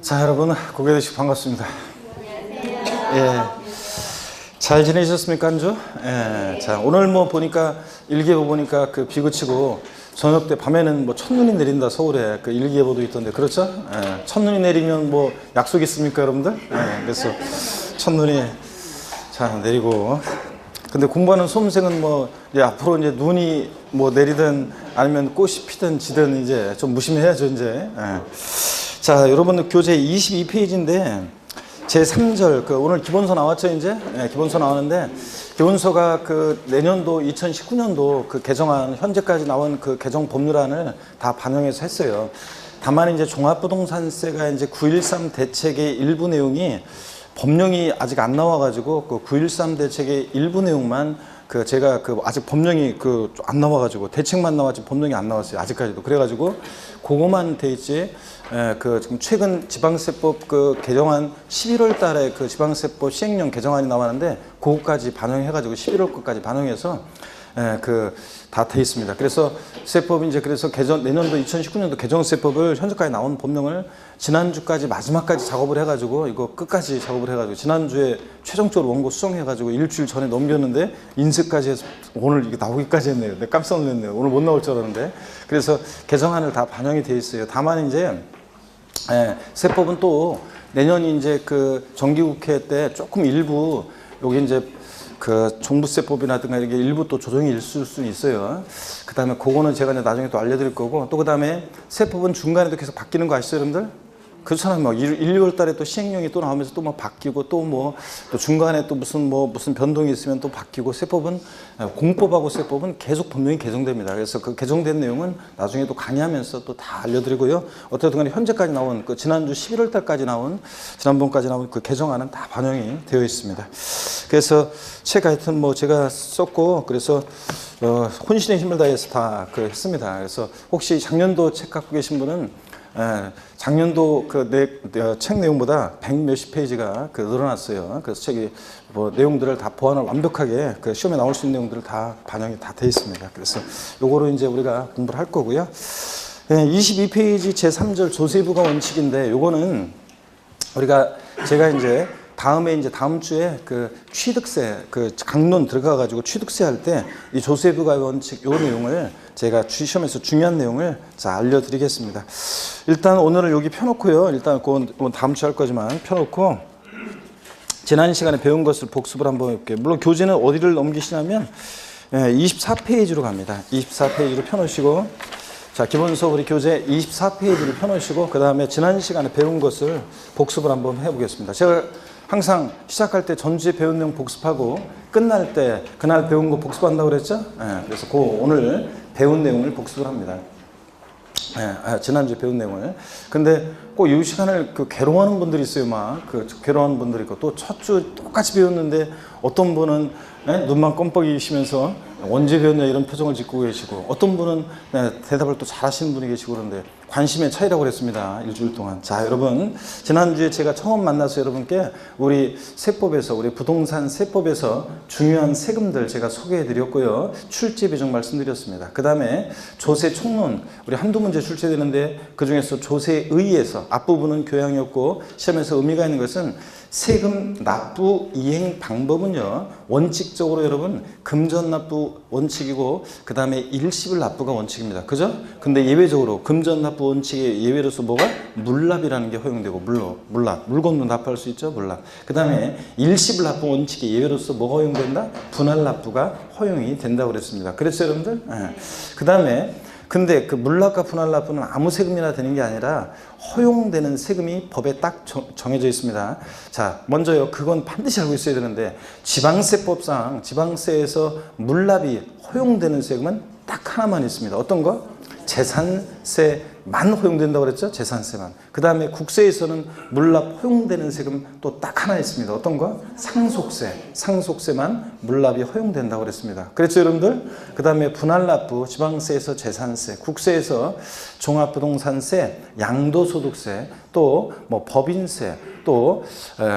자, 여러분 고개 드시고 반갑습니다. 예, 잘 지내셨습니까, 한 주? 예, 자, 오늘 뭐 보니까 일기예보 보니까 그 비 그치고 저녁 때 밤에는 뭐 첫눈이 내린다 서울에 그 일기예보도 있던데 그렇죠? 예, 첫눈이 내리면 뭐 약속 있습니까, 여러분들? 예, 그래서 첫눈이 자 내리고. 근데 공부하는 수험생은 뭐 이제 앞으로 이제 눈이 뭐 내리든 아니면 꽃이 피든 지든 이제 좀 무심해야죠 이제. 예. 자, 여러분 교재 22페이지인데 제 3절 그 오늘 기본서 나왔죠 이제. 예, 기본서 나왔는데 기본서가 그 내년도 2019년도 그 개정안 현재까지 나온 그 개정 법률안을 다 반영해서 했어요. 다만 이제 종합부동산세가 이제 9.13 대책의 일부 내용이 법령이 아직 안 나와가지고 그 9.13 대책의 일부 내용만 그 제가 그 아직 법령이 그 안 나와가지고 대책만 나왔지 법령이 안 나왔어요 아직까지도. 그래가지고 그거만 돼 있지. 그 지금 최근 지방세법 그 개정안 11월 달에 그 지방세법 시행령 개정안이 나왔는데 그거까지 반영해가지고 11월 것까지 반영해서 그 다 돼 있습니다. 그래서 세법이 이제 그래서 내년도 2019년도 개정세법을 현재까지 나온 법령을 지난주까지 마지막까지 작업을 해가지고 이거 끝까지 작업을 해가지고 지난주에 최종적으로 원고 수정해가지고 일주일 전에 넘겼는데 인쇄까지 해서 오늘 이게 나오기까지 했네요. 내가 깜짝 놀랐네요. 오늘 못 나올 줄 알았는데. 그래서 개정안을 다 반영이 돼 있어요. 다만 이제 세법은 또 내년이 이제 그 정기국회 때 조금 일부 여기 이제 그 종부세법이라든가 이렇게 일부 또 조정이 있을 수 있어요. 그 다음에 그거는 제가 이제 나중에 또 알려드릴 거고, 또 그 다음에 세법은 중간에도 계속 바뀌는 거 아시죠, 여러분들? 그렇잖아요. 막 1, 2월 달에 또 시행령이 또 나오면서 또 막 바뀌고 또 뭐 또 중간에 또 무슨 변동이 있으면 또 바뀌고. 세법은 공법하고 세법은 계속 법령이 개정됩니다. 그래서 그 개정된 내용은 나중에 또 강의하면서 또 다 알려드리고요. 어쨌든 간에 현재까지 나온 그 지난주 11월 달까지 나온 지난번까지 나온 그 개정안은 다 반영이 되어 있습니다. 그래서 책 하여튼 뭐 제가 썼고 그래서 혼신의 힘을 다해서 다 그 했습니다. 그래서 혹시 작년도 책 갖고 계신 분은 작년도 그 책 내용보다 100 몇십 페이지가 그 늘어났어요. 그래서 책이 뭐 내용들을 다 보완을 완벽하게 그 시험에 나올 수 있는 내용들을 다 반영이 다 돼 있습니다. 그래서 요거로 이제 우리가 공부를 할 거고요. 22페이지 제 3절 조세부가 원칙인데 요거는 제가 이제 다음 주에 그 취득세 그 강론 들어가 가지고 취득세 할 때 이 조세부가 원칙 요 내용을 제가 시험에서 중요한 내용을 자 알려드리겠습니다. 일단 오늘은 여기 펴놓고요. 일단 그건 다음 주에 할 거지만 펴놓고 지난 시간에 배운 것을 복습을 한번 해볼게요. 물론 교재는 어디를 넘기시냐면 24페이지로 갑니다. 24페이지로 펴놓으시고 자 기본서 우리 교재 24페이지를 펴놓으시고 그 다음에 지난 시간에 배운 것을 복습을 한번 해보겠습니다. 제가 항상 시작할 때 전주에 배운 내용 복습하고 끝날 때 그날 배운 거 복습한다고 그랬죠? 그래서 오늘 배운 내용을 복습을 합니다. 지난주에 배운 내용을. 근데 꼭 이 시간을 괴로워하는 분들이 있어요. 막 괴로워하는 분들이 있고 또 첫 주 똑같이 배웠는데 어떤 분은 눈만 껌뻑이시면서 언제 배웠냐 이런 표정을 짓고 계시고 어떤 분은 대답을 또 잘하시는 분이 계시고 그런데 관심의 차이라고 그랬습니다. 일주일 동안. 자, 여러분 지난주에 제가 처음 만나서 여러분께 우리 세법에서 우리 부동산 세법에서 중요한 세금들 제가 소개해 드렸고요. 출제 배정 말씀드렸습니다. 그 다음에 조세 총론 우리 한두 문제 출제되는데 그중에서 조세의에서 앞부분은 교양이었고 시험에서 의미가 있는 것은 세금 납부 이행 방법은요 원칙적으로 여러분 금전 납부 원칙이고 그 다음에 일시불 납부가 원칙입니다. 그죠? 근데 예외적으로 금전 납부 원칙의 예외로서 뭐가 물납이라는 게 허용되고 물납 물건도 납부할 수 있죠. 물납. 그 다음에 일시불 납부 원칙의 예외로서 뭐가 허용된다? 분할 납부가 허용이 된다고 그랬습니다. 그랬죠 여러분들? 그 다음에 근데 그 물납과 분할 납부는 아무 세금이나 되는 게 아니라 허용되는 세금이 법에 딱 정해져 있습니다. 자, 먼저요. 그건 반드시 알고 있어야 되는데 지방세법상 지방세에서 물납이 허용되는 세금은 딱 하나만 있습니다. 어떤 거? 재산세만 허용된다고 그랬죠? 재산세만. 그 다음에 국세에서는 물납 허용되는 세금 또 딱 하나 있습니다. 어떤 거? 상속세. 상속세만 물납이 허용된다고 그랬습니다. 그랬죠, 여러분들? 그 다음에 분할납부, 지방세에서 재산세, 국세에서 종합부동산세, 양도소득세, 또 뭐 법인세, 또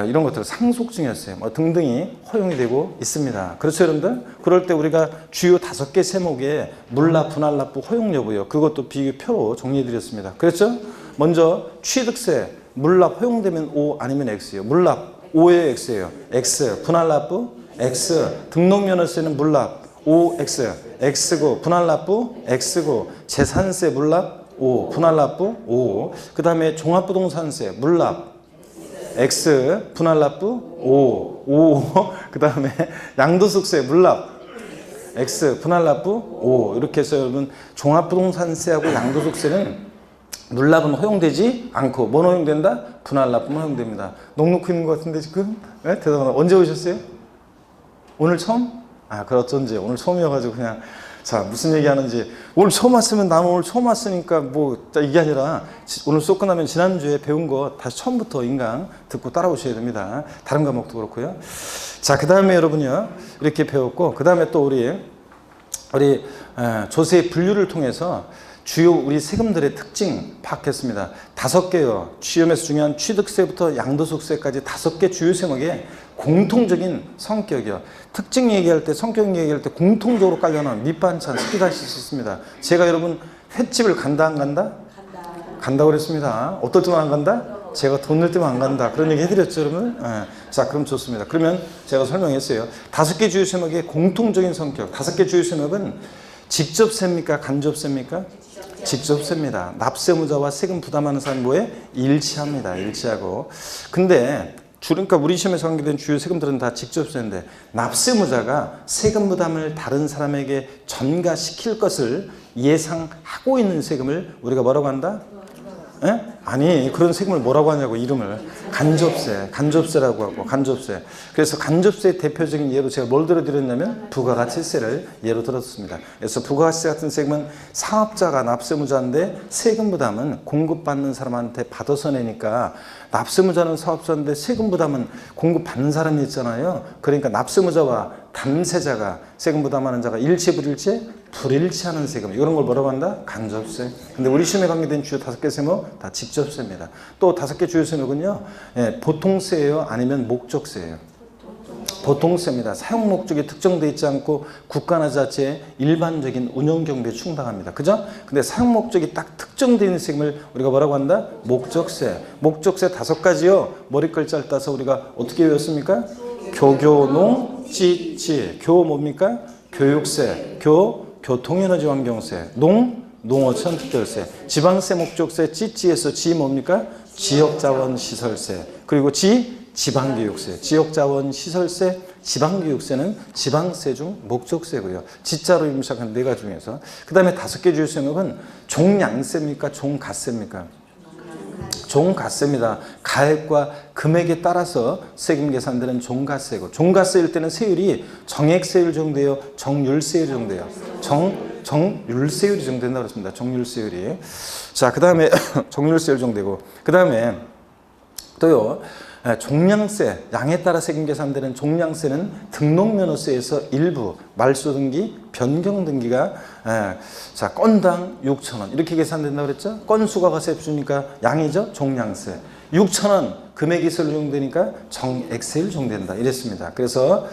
이런 것들 상속증여세 뭐 등등이 허용이 되고 있습니다. 그렇죠, 여러분들? 그럴 때 우리가 주요 5개 세목에 물납, 분할납부 허용 여부요. 그것도 비교표로 정리해 드렸습니다. 그렇죠? 먼저 취득세, 물납 허용되면 O 아니면 X예요. 물납 O예요, X예요. X. 분할납부 X. 등록면허세는 물납 O, X. X고 분할납부 X고 재산세 물납 O, 분할납부 O. 그 다음에 종합부동산세 물납 X, 분할납부 O. 그 다음에 양도소득세 물납 X, 분할납부 O. 이렇게 해서 여러분 종합부동산세하고 양도소득세는 물납은 허용되지 않고 뭐 허용된다? 분할납부만 허용됩니다. 넉넉히 있는 것 같은데 지금? 네? 대단하다. 언제 오셨어요? 오늘 처음? 아, 그렇던지 오늘 처음이어가지고 그냥 자 무슨 얘기하는지 오늘 처음 왔으면 나는 오늘 처음 왔으니까 뭐 이게 아니라 오늘 수업 끝나면 지난주에 배운 거 다시 처음부터 인강 듣고 따라오셔야 됩니다. 다른 과목도 그렇고요. 자, 그 다음에 여러분요 이렇게 배웠고 그 다음에 또 우리 조세 분류를 통해서 주요 우리 세금들의 특징 파악했습니다. 5개요. 시험에서 중요한 취득세부터 양도소득세까지 5개 주요 세목의 공통적인 성격이요. 특징 얘기할 때, 성격 얘기할 때 공통적으로 깔려놓은 밑반찬 습득할 수 있습니다. 제가 여러분 횟집을 간다 안 간다? 간다고 그랬습니다. 어떨 때만 안 간다? 제가 돈 낼 때만 안 간다. 그런 얘기 해드렸죠, 여러분? 네. 자, 그럼 좋습니다. 그러면 제가 설명했어요. 5개 주요 세목의 공통적인 성격. 5개 주요 세목은 직접세입니까? 간접세입니까? 직접세입니다. 납세무자와 세금 부담하는 사람이 뭐에? 일치합니다. 일치하고. 근데 그러니까 우리 시험에서 관계된 주요 세금들은 다 직접세인데 납세무자가 세금 부담을 다른 사람에게 전가시킬 것을 예상하고 있는 세금을 우리가 뭐라고 한다? 에? 아니 그런 세금을 뭐라고 하냐고 이름을 간접세라고 하고 간접세. 그래서 간접세의 대표적인 예로 제가 뭘 들어드렸냐면 부가가치세를 예로 들었습니다. 그래서 부가가치세 같은 세금은 사업자가 납세무자인데 세금 부담은 공급받는 사람한테 받아서 내니까 납세무자는 사업자인데 세금 부담은 공급받는 사람이 있잖아요. 그러니까 납세무자와 담세자가 세금 부담하는 자가 일치 불일치? 불일치하는 세금 이런 걸 뭐라고 한다? 간접세. 근데 우리 시험에 관계된 주요 5개 세목 다 직접세입니다. 또 5개 주요 세목은요 보통세예요 아니면 목적세예요? 보통세입니다. 사용 목적이 특정되어 있지 않고 국가나 자체의 일반적인 운영 경비에 충당합니다. 그죠? 근데 사용 목적이 딱 특정되어 있는 세금을 우리가 뭐라고 한다? 목적세. 목적세 5가지요. 머리글 짧다서 우리가 어떻게 외웠습니까? 교교농 찌찌. 교 뭡니까? 교육세. 교통에너지환경세. 농어촌 특별세. 지방세 목적세 찌찌에서 지 뭡니까? 지역자원시설세. 그리고 지방교육세. 지역자원시설세, 지방교육세는 지방세 중 목적세고요. 지자로 이름 시작한 4가지 중에서. 그 다음에 5개 주요 세목은 종량세입니까? 종가세입니까? 종가세입니다. 가액과 금액에 따라서 세금 계산되는 종가세고 종가세일 때는 세율이 정액세율 정도예요? 정률세율 정도예요? 정률세율이 정된다고 그랬습니다. 정률세율이. 자, 그 다음에 정률세율 정되고 그 다음에 또요. 종량세, 양에 따라 세금 계산되는 종량세는 등록면허세에서 일부 말소등기, 변경등기가 자 건당 6,000원 이렇게 계산된다고 그랬죠? 건수가 가세 주니까 양이죠? 종량세. 6,000원 금액이 적용되니까 정액세율 적용된다 이랬습니다. 그래서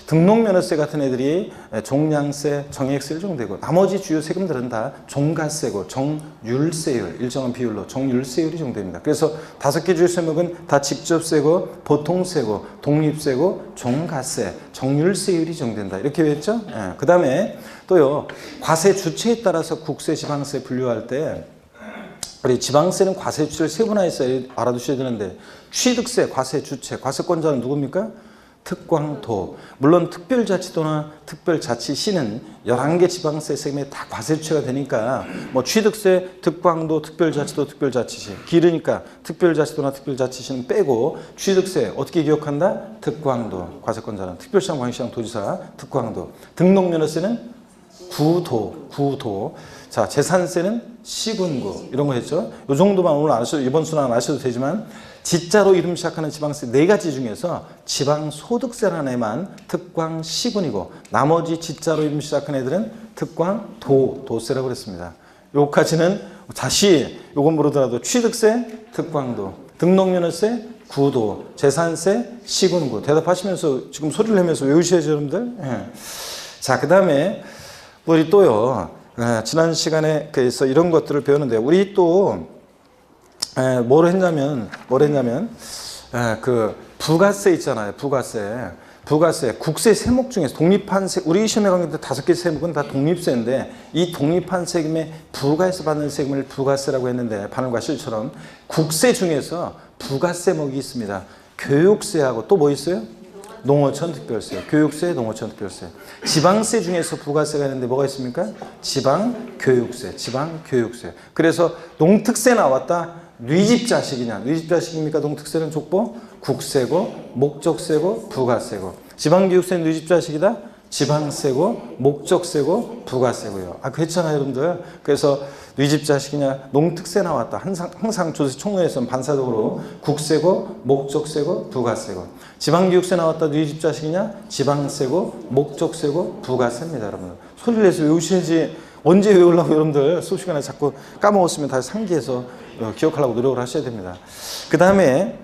등록면허세 같은 애들이 종량세, 정액세율 적용되고 나머지 주요 세금들은 다 종가세고 정률세율 일정한 비율로 정률세율이 적용됩니다. 그래서 5개 주요 세목은 다 직접세고 보통세고 독립세고 종가세, 정률세율이 적용된다 이렇게 외웠죠? 그 다음에 또요 과세 주체에 따라서 국세, 지방세 분류할 때 우리 지방세는 과세 주체를 세분화해서 알아두셔야 되는데 취득세, 과세 주체, 과세권자는 누굽니까? 특광도. 물론 특별자치도나 특별자치시는 11개 지방세 세금에 다 과세 주체가 되니까 뭐 취득세, 특광도, 특별자치도, 특별자치시. 길으니까 특별자치도나 특별자치시는 빼고 취득세 어떻게 기억한다? 특광도. 과세권자는 특별시장, 광역시장, 도지사, 특광도. 등록면허세는 구도. 자, 재산세는 시군구. 이런 거 했죠. 이 정도만 오늘 안 하셔도, 이번 수는 안 하셔도 되지만, 지자로 이름 시작하는 지방세 4가지 중에서 지방소득세라는 애만 특광 시군이고, 나머지 지자로 이름 시작하는 애들은 특광 도세라고 그랬습니다. 요까지는 다시 요건 모르더라도 취득세, 특광도, 등록면허세, 구도, 재산세, 시군구. 대답하시면서 지금 소리를 내면서 외우셔야죠, 여러분들. 예. 자, 그 다음에 우리 또요, 지난 시간에 그래서 이런 것들을 배웠는데, 우리 또 뭘 했냐면 그 부가세 있잖아요. 부가세 국세 세목 중에서 독립한 세, 우리 시험에 강의 때 5개 세목은 다 독립세인데 이 독립한 세금에 부가해서 받는 세금을 부가세라고 했는데 바늘과 실처럼 국세 중에서 부가세목이 있습니다. 교육세하고 또 뭐 있어요? 농어촌 특별세, 교육세, 농어촌 특별세. 지방세 중에서 부가세가 있는데 뭐가 있습니까? 지방교육세. 그래서 농특세 나왔다. 뉘집자식이냐? 뉘집자식입니까? 농특세는 족보? 국세고, 목적세고, 부가세고. 지방교육세는 뉘집자식이다. 지방세고, 목적세고, 부가세고요. 그랬잖아요, 여러분들. 그래서 뉘집자식이냐? 농특세 나왔다. 항상 조세 총론에서는 반사적으로 국세고, 목적세고, 부가세고. 지방교육세 나왔다. 뉘집자식이냐? 지방세고, 목적세고, 부가세입니다, 여러분. 소리를 내서 외우셔야지. 언제 외우려고 여러분들 수업 시간에 자꾸 까먹었으면 다시 상기해서 기억하려고 노력을 하셔야 됩니다. 그 다음에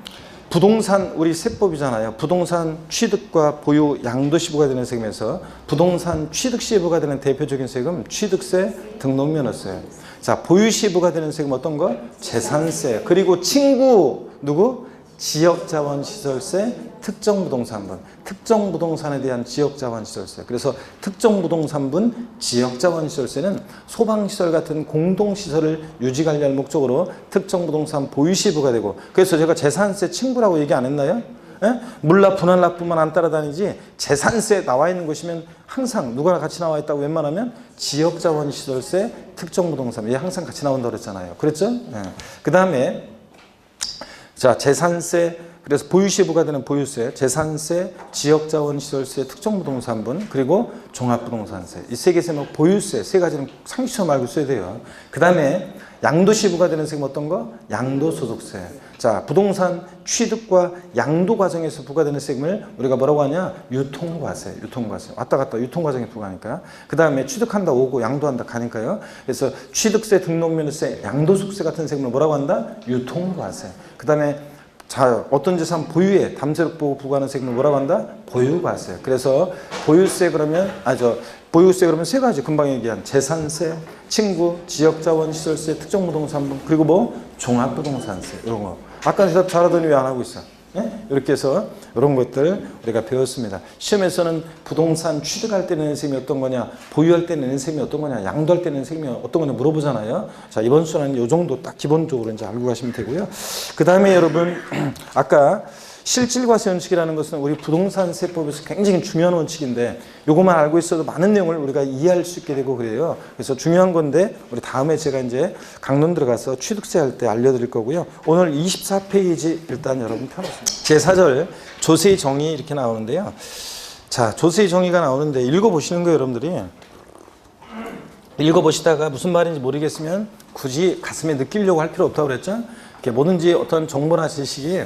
부동산 우리 세법이잖아요. 부동산 취득과 보유 양도시부가 되는 세금에서 부동산 취득시부가 되는 대표적인 세금 취득세, 등록면허세. 자, 보유시부가 되는 세금 어떤 거? 재산세. 그리고 친구 누구? 지역자원시설세, 특정부동산분. 특정부동산에 대한 지역자원시설세. 그래서 특정부동산분 지역자원시설세는 소방시설 같은 공동시설을 유지관리할 목적으로 특정부동산 보유시부가 되고, 그래서 제가 재산세 친구라고 얘기 안 했나요? 물납, 분할납부만 안 따라다니지 재산세 나와 있는 곳이면 항상 누가 같이 나와 있다고 웬만하면 지역자원시설세, 특정부동산 이게 항상 같이 나온다고 그랬잖아요. 그랬죠? 그 다음에 자, 재산세, 그래서 보유시부가 되는 보유세, 재산세, 지역자원시설세, 특정부동산분, 그리고 종합부동산세. 이 세 개 세목 보유세, 세 가지는 상식처럼 알고 써야 돼요. 그 다음에 양도시부가 되는 세금 어떤 거? 양도소득세. 자, 부동산 취득과 양도 과정에서 부과되는 세금을 우리가 뭐라고 하냐? 유통과세. 왔다 갔다 유통과정에 부과하니까. 그 다음에 취득한다 오고 양도한다 가니까요. 그래서 취득세, 등록면허세, 양도소득세 같은 세금을 뭐라고 한다? 유통과세. 그 다음에 자, 어떤 재산 보유에 담세력 보고 부과하는 세금을 뭐라고 한다? 보유과세. 그래서 보유세 그러면 세 가지 금방 얘기한 재산세, 친구, 지역자원시설세, 특정부동산분, 그리고 뭐 종합부동산세 이런 거. 아까 대답 잘하더니 왜 안 하고 있어? 이렇게 해서 이런 것들 우리가 배웠습니다. 시험에서는 부동산 취득할 때 내는 세금이 어떤 거냐, 보유할 때 내는 세금이 어떤 거냐, 양도할 때 내는 세금이 어떤 거냐 물어보잖아요. 자, 이번 수는 이 정도 딱 기본적으로 이제 알고 가시면 되고요. 그 다음에 여러분 아까 실질과세 원칙이라는 것은 우리 부동산 세법에서 굉장히 중요한 원칙인데 이것만 알고 있어도 많은 내용을 우리가 이해할 수 있게 되고 그래요. 그래서 중요한 건데 우리 다음에 제가 이제 강론 들어가서 취득세 할 때 알려드릴 거고요. 오늘 24페이지 일단 여러분 펴놓습니다. 제4절 조세의 정의 이렇게 나오는데요. 자, 조세의 정의가 나오는데 읽어보시는 거예요, 여러분들이. 읽어보시다가 무슨 말인지 모르겠으면 굳이 가슴에 느끼려고 할 필요 없다고 그랬죠. 뭐든지 어떤 정보나 지식이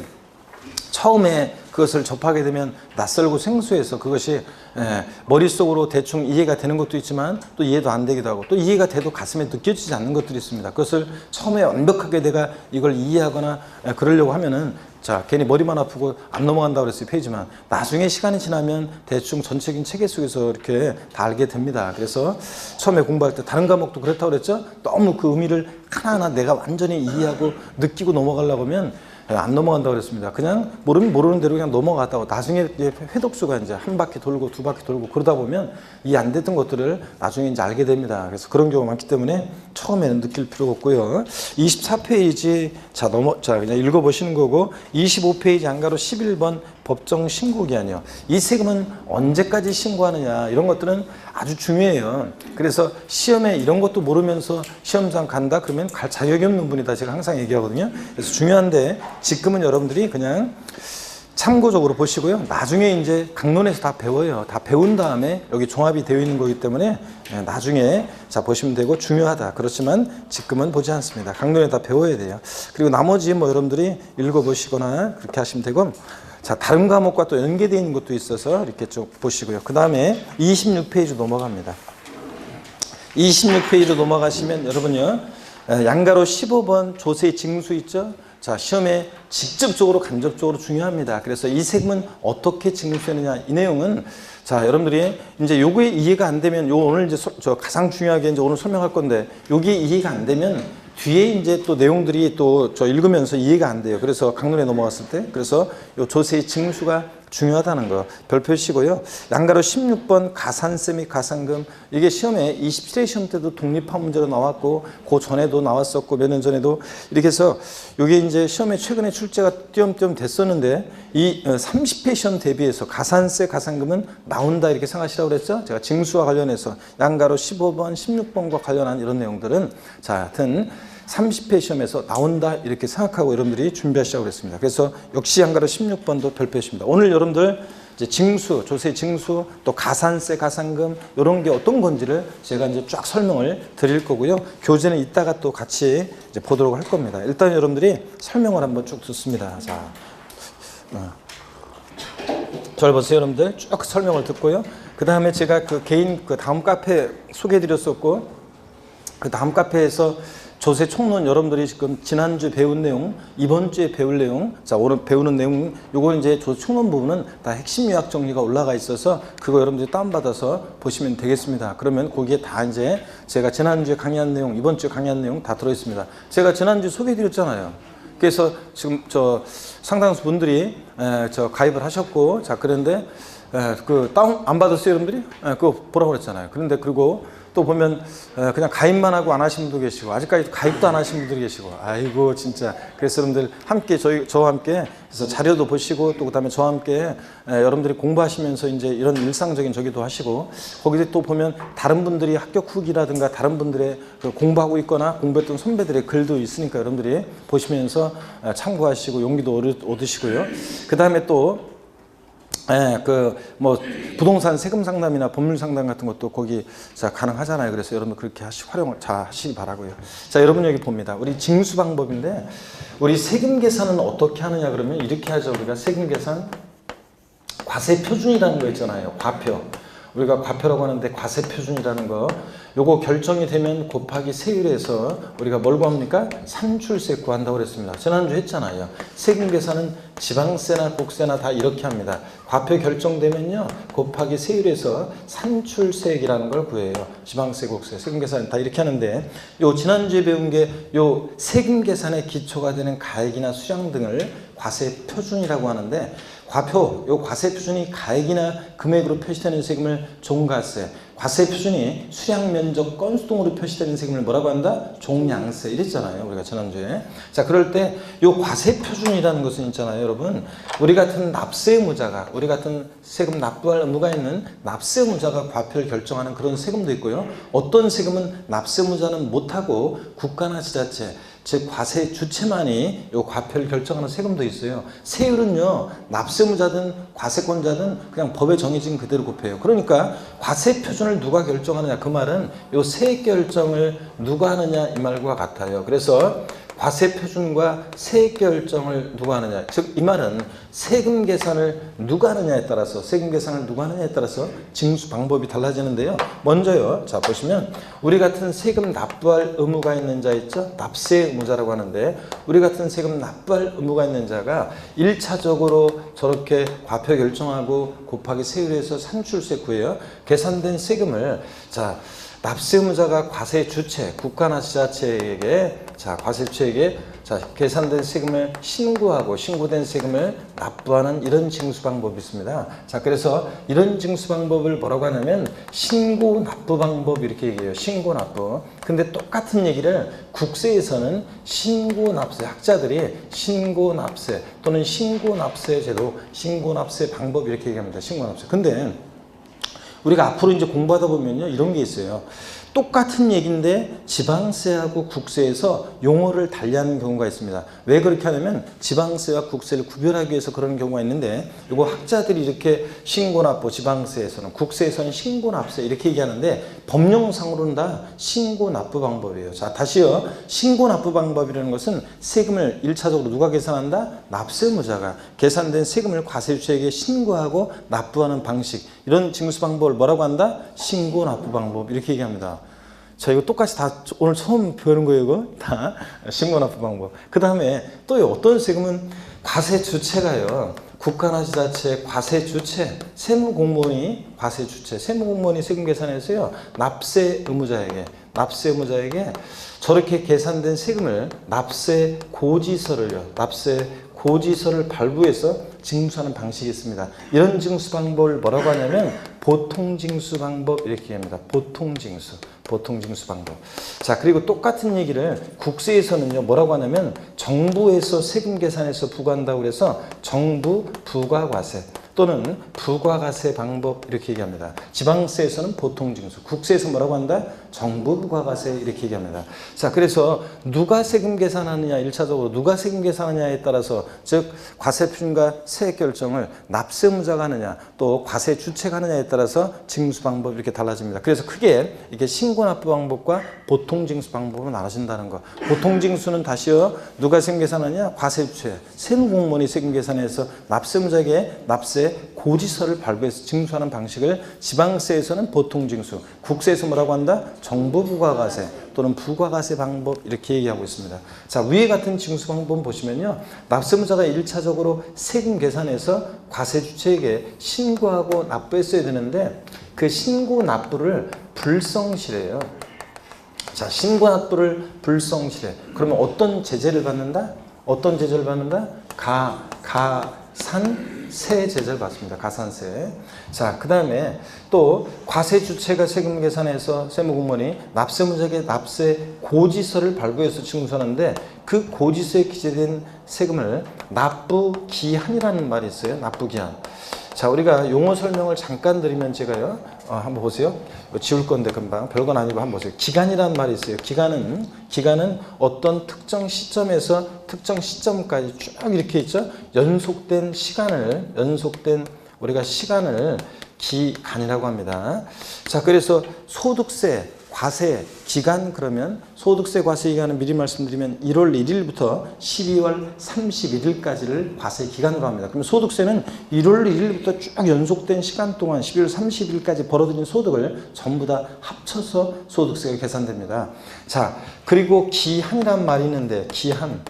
처음에 그것을 접하게 되면 낯설고 생소해서 그것이 머릿속으로 대충 이해가 되는 것도 있지만 또 이해도 안 되기도 하고 또 이해가 돼도 가슴에 느껴지지 않는 것들이 있습니다. 그것을 처음에 완벽하게 내가 이걸 이해하거나 그러려고 하면은 자, 괜히 머리만 아프고 안 넘어간다고 그랬어요, 페이지만. 나중에 시간이 지나면 대충 전체적인 체계 속에서 이렇게 다 알게 됩니다. 그래서 처음에 공부할 때 다른 과목도 그렇다고 그랬죠? 너무 그 의미를 하나하나 내가 완전히 이해하고 느끼고 넘어가려고 하면 안 넘어간다고 그랬습니다. 그냥 모르는 대로 그냥 넘어갔다고 나중에 회독수가 이제 한 바퀴 돌고 두 바퀴 돌고 그러다 보면 이해 안 됐던 것들을 나중에 이제 알게 됩니다. 그래서 그런 경우가 많기 때문에 처음에는 느낄 필요가 없고요. 24페이지 자 그냥 읽어보시는 거고 25페이지 안가로 11번 법정 신고기한이요. 이 세금은 언제까지 신고하느냐 이런 것들은 아주 중요해요. 그래서 시험에 이런 것도 모르면서 시험장 간다 그러면 갈 자격이 없는 분이다 제가 항상 얘기하거든요. 그래서 중요한데 지금은 여러분들이 그냥 참고적으로 보시고요. 나중에 이제 강론에서 다 배워요. 다 배운 다음에 여기 종합이 되어 있는 거기 때문에 나중에 자 보시면 되고 중요하다. 그렇지만 지금은 보지 않습니다. 강론에 다 배워야 돼요. 그리고 나머지 뭐 여러분들이 읽어보시거나 그렇게 하시면 되고 자, 다른 과목과 또 연계되어 있는 것도 있어서 이렇게 쭉 보시고요. 그 다음에 26페이지 넘어갑니다. 26페이지로 넘어가시면 여러분요. 양가로 15번 조세 징수 있죠? 자, 시험에 직접적으로 간접적으로 중요합니다. 그래서 이 세금은 어떻게 징수하느냐 이 내용은 자, 여러분들이 이제 요게 이해가 안 되면 요 오늘 이제 저 가장 중요하게 이제 오늘 설명할 건데 요게 이해가 안 되면 뒤에 이제 또 내용들이 또 저 읽으면서 이해가 안 돼요. 그래서 강론에 넘어갔을 때 그래서 요 조세의 징수가 중요하다는 거 별표시고요. 양가로 16번 가산세 및 가산금 이게 시험에 27회 시험 때도 독립화 문제로 나왔고 그 전에도 나왔었고 몇 년 전에도 이렇게 해서 이게 이제 시험에 최근에 출제가 띄엄띄엄 됐었는데 이 30회 시험 대비해서 가산세 가산금은 나온다 이렇게 생각하시라고 그랬죠. 제가 징수와 관련해서 양가로 15번 16번과 관련한 이런 내용들은 자 하여튼 30회 시험에서 나온다 이렇게 생각하고 여러분들이 준비하시라고 그랬습니다. 그래서 역시 양가로 16번도 별표했습니다. 오늘 여러분들 이제 징수, 조세 징수, 또 가산세, 가산금 이런 게 어떤 건지를 제가 이제 쫙 설명을 드릴 거고요. 교재는 이따가 또 같이 이제 보도록 할 겁니다. 일단 여러분들이 설명을 한번 쭉 듣습니다. 자, 잘 보세요, 여러분들. 쭉 설명을 듣고요. 그 다음에 제가 그 개인 그 다음 카페 소개해드렸었고 그 다음 카페에서 조세 총론 여러분들이 지금 지난주 배운 내용, 이번 주에 배울 내용, 자 오늘 배우는 내용, 요거 이제 조세 총론 부분은 다 핵심 요약 정리가 올라가 있어서 그거 여러분들이 다운받아서 보시면 되겠습니다. 그러면 거기에 다 이제 제가 지난주에 강의한 내용, 이번 주에 강의한 내용 다 들어있습니다. 제가 지난주 소개해드렸잖아요. 그래서 지금 저 상당수 분들이 저 가입을 하셨고, 자 그런데 그 다운 안 받았어요, 여러분들이? 그거 보라고 그랬잖아요. 그런데 그리고 또 보면 그냥 가입만 하고 안 하신 분도 계시고 아직까지 가입도 안 하신 분들이 계시고 아이고 진짜 그래서 여러분들 함께 저와 함께 그래서 자료도 보시고 또 그다음에 저와 함께 여러분들이 공부하시면서 이제 이런 일상적인 저기도 하시고 거기서 또 보면 다른 분들이 합격 후기라든가 다른 분들의 그 공부하고 있거나 공부했던 선배들의 글도 있으니까 여러분들이 보시면서 참고하시고 용기도 얻으시고요. 그다음에 또 그 뭐 부동산 세금 상담이나 법률 상담 같은 것도 거기 자 가능하잖아요. 그래서 여러분 그렇게 활용을 잘 하시기 바라고요. 자 여러분 여기 봅니다. 우리 징수 방법인데 우리 세금 계산은 어떻게 하느냐 그러면 이렇게 하죠. 우리가 세금 계산 과세 표준이라는 거 있잖아요. 과표. 우리가 과표라고 하는데 과세 표준이라는 거 요거 결정이 되면 곱하기 세율에서 우리가 뭘 구합니까? 산출세 구한다고 그랬습니다. 지난주 했잖아요. 세금 계산은 지방세나 국세나 다 이렇게 합니다. 과표 결정되면요 곱하기 세율에서 산출세액이라는 걸 구해요. 지방세, 국세, 세금 계산 다 이렇게 하는데 요 지난주에 배운 게 요 세금 계산의 기초가 되는 가액이나 수량 등을 과세 표준이라고 하는데 과표, 요 과세 표준이 가액이나 금액으로 표시되는 세금을 종가세, 과세 표준이 수량, 면적, 건수 등으로 표시되는 세금을 뭐라고 한다? 종량세 이랬잖아요. 우리가 지난주에. 자, 그럴 때 요 과세 표준이라는 것은 있잖아요, 여러분. 우리 같은 납세 의무자가, 우리 같은 세금 납부할 의무가 있는 납세 의무자가 과표를 결정하는 그런 세금도 있고요. 어떤 세금은 납세 의무자는 못하고 국가나 지자체, 즉 과세 주체만이 요 과표를 결정하는 세금도 있어요. 세율은요 납세무자든 과세권자든 그냥 법에 정해진 그대로 곱해요. 그러니까 과세 표준을 누가 결정하느냐 그 말은 요 세액 결정을 누가 하느냐 이 말과 같아요. 그래서 과세 표준과 세액 결정을 누가 하느냐 즉 이 말은 세금 계산을 누가 하느냐에 따라서 세금 계산을 누가 하느냐에 따라서 징수 방법이 달라지는데요. 먼저요. 자 보시면 우리 같은 세금 납부할 의무가 있는 자 있죠. 납세 의무자라고 하는데 우리 같은 세금 납부할 의무가 있는 자가 1차적으로 저렇게 과표 결정하고 곱하기 세율에서 산출세 구해요. 계산된 세금을 자 납세 의무자가 과세 주체, 국가나 지자체에게 자 과세 주체에게 자 계산된 세금을 신고하고 신고된 세금을 납부하는 이런 징수 방법이 있습니다. 자 그래서 이런 징수 방법을 뭐라고 하냐면 신고 납부 방법 이렇게 얘기해요. 신고 납부. 근데 똑같은 얘기를 국세에서는 신고 납세 학자들이 신고 납세 또는 신고 납세 제도, 신고 납세 방법 이렇게 얘기합니다. 신고 납세. 근데 우리가 앞으로 이제 공부하다 보면요 이런 게 있어요. 똑같은 얘기인데 지방세하고 국세에서 용어를 달리하는 경우가 있습니다. 왜 그렇게 하냐면 지방세와 국세를 구별하기 위해서 그런 경우가 있는데 이거 학자들이 이렇게 신고납부 지방세에서는 국세에서는 신고납세 이렇게 얘기하는데 법령상으로는 다 신고납부 방법이에요. 자 다시요. 신고납부 방법이라는 것은 세금을 1차적으로 누가 계산한다? 납세의무자가 계산된 세금을 과세주체에게 신고하고 납부하는 방식 이런 징수 방법을 뭐라고 한다? 신고납부 방법 이렇게 얘기합니다. 자 이거 똑같이 다 오늘 처음 배우는 거예요. 이거 다 신고납부 방법. 그 다음에 또 어떤 세금은 과세 주체가요. 국가나 지자체 과세 주체 세무공무원이 과세 주체 세무공무원이 세금 계산해서요 납세 의무자에게 납세 의무자에게 저렇게 계산된 세금을 납세 고지서를요. 납세 고지서를 발부해서 징수하는 방식이 있습니다. 이런 징수 방법을 뭐라고 하냐면 보통징수 방법 이렇게 얘기합니다. 보통징수 방법. 자, 그리고 똑같은 얘기를 국세에서는요 뭐라고 하냐면 정부에서 세금 계산해서 부과한다고 그래서 정부 부과과세 또는 부과과세 방법 이렇게 얘기합니다. 지방세에서는 보통징수, 국세에서 뭐라고 한다? 정부 부과과세 이렇게 얘기합니다. 자, 그래서 누가 세금 계산하느냐, 1차적으로 누가 세금 계산하느냐에 따라서 즉 과세표준과 세액 결정을 납세 의무자가 하느냐 또 과세 주체가 하느냐에 따라서 징수 방법이 이렇게 달라집니다. 그래서 크게 이게 신고납부 방법과 보통징수 방법으로 나눠진다는 거. 보통징수는 다시요 누가 세금 계산하느냐? 과세 주체, 세무공무원이 세금 계산해서 납세 의무자에게 납세 고지서를 발부해서 징수하는 방식을 지방세에서는 보통징수, 국세에서 뭐라고 한다? 정부 부과과세 또는 부과과세 방법 이렇게 얘기하고 있습니다. 자, 위에 같은 징수 방법 보시면요. 납세의무자가 1차적으로 세금 계산해서 과세 주체에게 신고하고 납부했어야 되는데 그 신고 납부를 불성실해요. 자, 신고 납부를 불성실해. 그러면 어떤 제재를 받는다? 어떤 제재를 받는다? 가산세 제재를 받습니다. 가산세. 자, 그 다음에 또 과세 주체가 세금 계산해서 세무공무원이 납세의무자에게 납세 고지서를 발부해서 징수하는데 그 고지서에 기재된 세금을 납부기한이라는 말이 있어요. 납부기한. 자, 우리가 용어 설명을 잠깐 드리면 제가요, 한번 보세요. 지울 건데 금방 별건 아니고 한번 보세요. 기간이라는 말이 있어요. 기간은 어떤 특정 시점에서 특정 시점까지 쭉 이렇게 있죠. 연속된 우리가 시간을 기간이라고 합니다. 자, 그래서 소득세, 과세 기간 그러면 소득세 과세 기간은 미리 말씀드리면 1월 1일부터 12월 31일까지를 과세 기간으로 합니다. 그러면 소득세는 1월 1일부터 쭉 연속된 시간 동안 12월 30일까지 벌어들인 소득을 전부 다 합쳐서 소득세가 계산됩니다. 자, 그리고 기한이란 말이 있는데 기한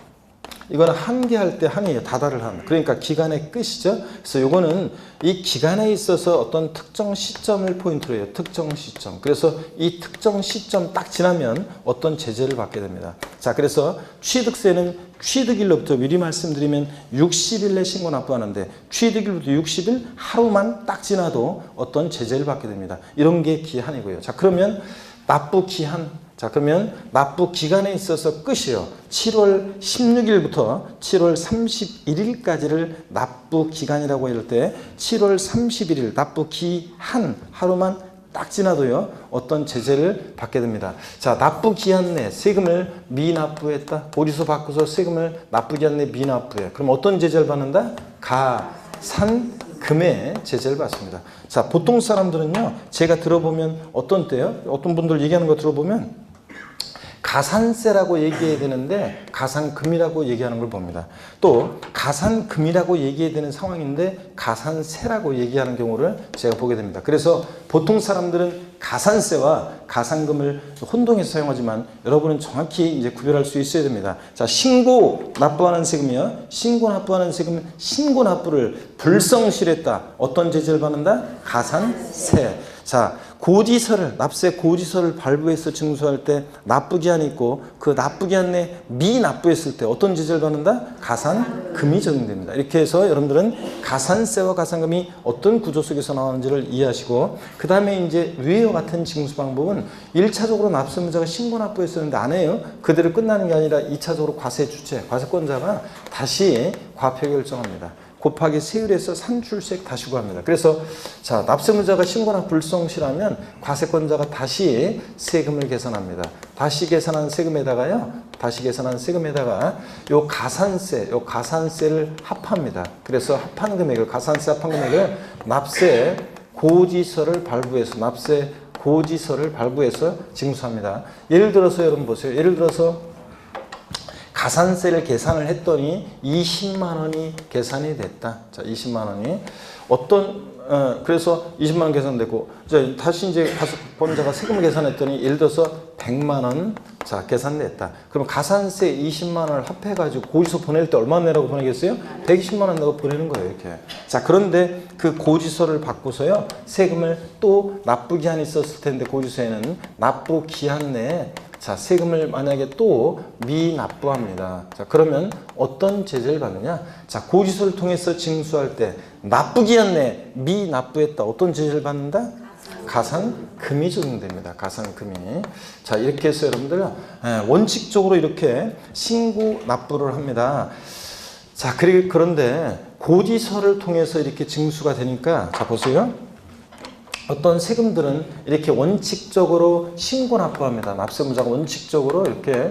이거는 한계할 때 한이에요. 다다를 한. 그러니까 기간의 끝이죠. 그래서 요거는 이 기간에 있어서 어떤 특정 시점을 포인트로 해요. 특정 시점. 그래서 이 특정 시점 딱 지나면 어떤 제재를 받게 됩니다. 자, 그래서 취득세는 취득일로부터 미리 말씀드리면 60일 내 신고 납부하는데 취득일부터 60일 하루만 딱 지나도 어떤 제재를 받게 됩니다. 이런 게 기한이고요. 자, 그러면 납부 기한. 자, 그러면 납부 기간에 있어서 끝이요. 7월 16일부터 7월 31일까지를 납부 기간이라고 할 때 7월 31일 납부 기한 하루만 딱 지나도요. 어떤 제재를 받게 됩니다. 자, 납부 기한 내 세금을 미납부했다. 고지서 바꿔서 세금을 납부 기한 내 미납부해. 그럼 어떤 제재를 받는다? 가산금의 제재를 받습니다. 자, 보통 사람들은요. 제가 들어보면 어떤 때요? 어떤 분들 얘기하는 거 들어보면 가산세라고 얘기해야 되는데 가산금이라고 얘기하는 걸 봅니다. 또 가산금이라고 얘기해야 되는 상황인데 가산세라고 얘기하는 경우를 제가 보게 됩니다. 그래서 보통 사람들은 가산세와 가산금을 혼동해서 사용하지만 여러분은 정확히 이제 구별할 수 있어야 됩니다. 자, 신고 납부하는 세금이요. 신고 납부하는 세금은 신고 납부를 불성실했다. 어떤 제재를 받는다? 가산세. 자, 고지서를 납세 고지서를 발부해서 징수할 때 납부기한이 있고 그 납부기한 내 미납부했을 때 어떤 제재를 받는다? 가산금이 적용됩니다. 이렇게 해서 여러분들은 가산세와 가산금이 어떤 구조 속에서 나오는지를 이해하시고 그 다음에 이제 위와 같은 징수 방법은 1차적으로 납세의무자가 신고 납부했었는데 안 해요. 그대로 끝나는 게 아니라 2차적으로 과세 주체, 과세권자가 다시 과표 결정합니다. 곱하기 세율에서 산출세액 다시 구합니다. 그래서 자, 납세의무자가 신고나 불성실하면 과세권자가 다시 세금을 계산합니다. 다시 계산한 세금에다가 요 가산세를 합합니다. 그래서 합한 금액을 가산세 합한 금액을 납세 고지서를 발부해서 징수합니다. 예를 들어서 여러분 보세요. 예를 들어서 가산세를 계산을 했더니 20만 원이 계산이 됐다. 자, 20만 원이 그래서 20만 원 계산되고, 다시 이제 가석권자가 세금을 계산했더니 예를 들어서 100만 원, 자, 계산됐다. 그럼 가산세 20만 원을 합해가지고 고지서 보낼 때 얼마 내라고 보내겠어요? 120만 원 내고 보내는 거예요, 이렇게. 자, 그런데 그 고지서를 받고서요, 세금을 또 납부 기한이 있었을 텐데, 고지서에는 납부 기한 내에 자, 세금을 만약에 또 미납부합니다. 자, 그러면 어떤 제재를 받느냐? 자, 고지서를 통해서 징수할 때 납부기한 내에 미납부했다. 어떤 제재를 받는다? 가산금이 적용됩니다. 가산금이. 자, 이렇게 해서 여러분들 원칙적으로 이렇게 신고 납부를 합니다. 자, 그런데 고지서를 통해서 이렇게 징수가 되니까, 자, 보세요. 어떤 세금들은 이렇게 원칙적으로 신고 납부합니다. 납세무자가 원칙적으로 이렇게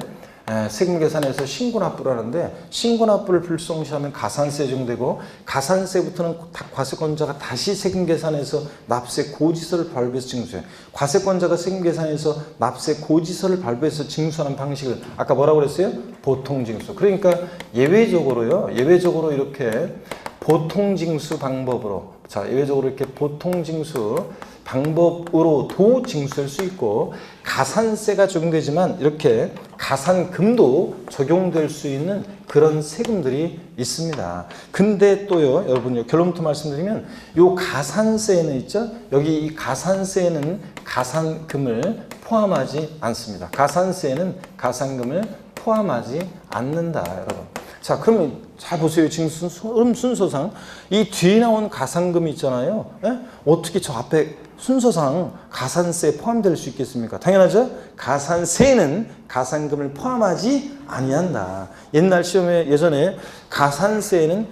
세금 계산에서 신고 납부를 하는데, 신고 납부를 불성시하면 가산세 적용되고, 가산세부터는 과세권자가 다시 세금 계산해서 납세 고지서를 발부해서 징수해요. 과세권자가 세금 계산해서 납세 고지서를 발부해서 징수하는 방식을 아까 뭐라고 그랬어요? 보통징수. 그러니까 예외적으로요. 예외적으로 이렇게 보통징수 방법으로, 자, 예외적으로 이렇게 보통징수 방법으로도 징수할 수 있고, 가산세가 적용되지만 이렇게 가산금도 적용될 수 있는 그런 세금들이 있습니다. 근데 또요, 여러분, 결론부터 말씀드리면, 요 가산세에는 있죠? 여기 이 가산세에는 가산금을 포함하지 않습니다. 가산세에는 가산금을 포함하지 않는다, 여러분. 자, 그러면 잘 보세요. 지금 순서상 이 뒤에 나온 가산금이 있잖아요. 어떻게 저 앞에 순서상 가산세에 포함될 수 있겠습니까? 당연하죠. 가산세에는 가산금을 포함하지 아니한다. 옛날 시험에 예전에 가산세에는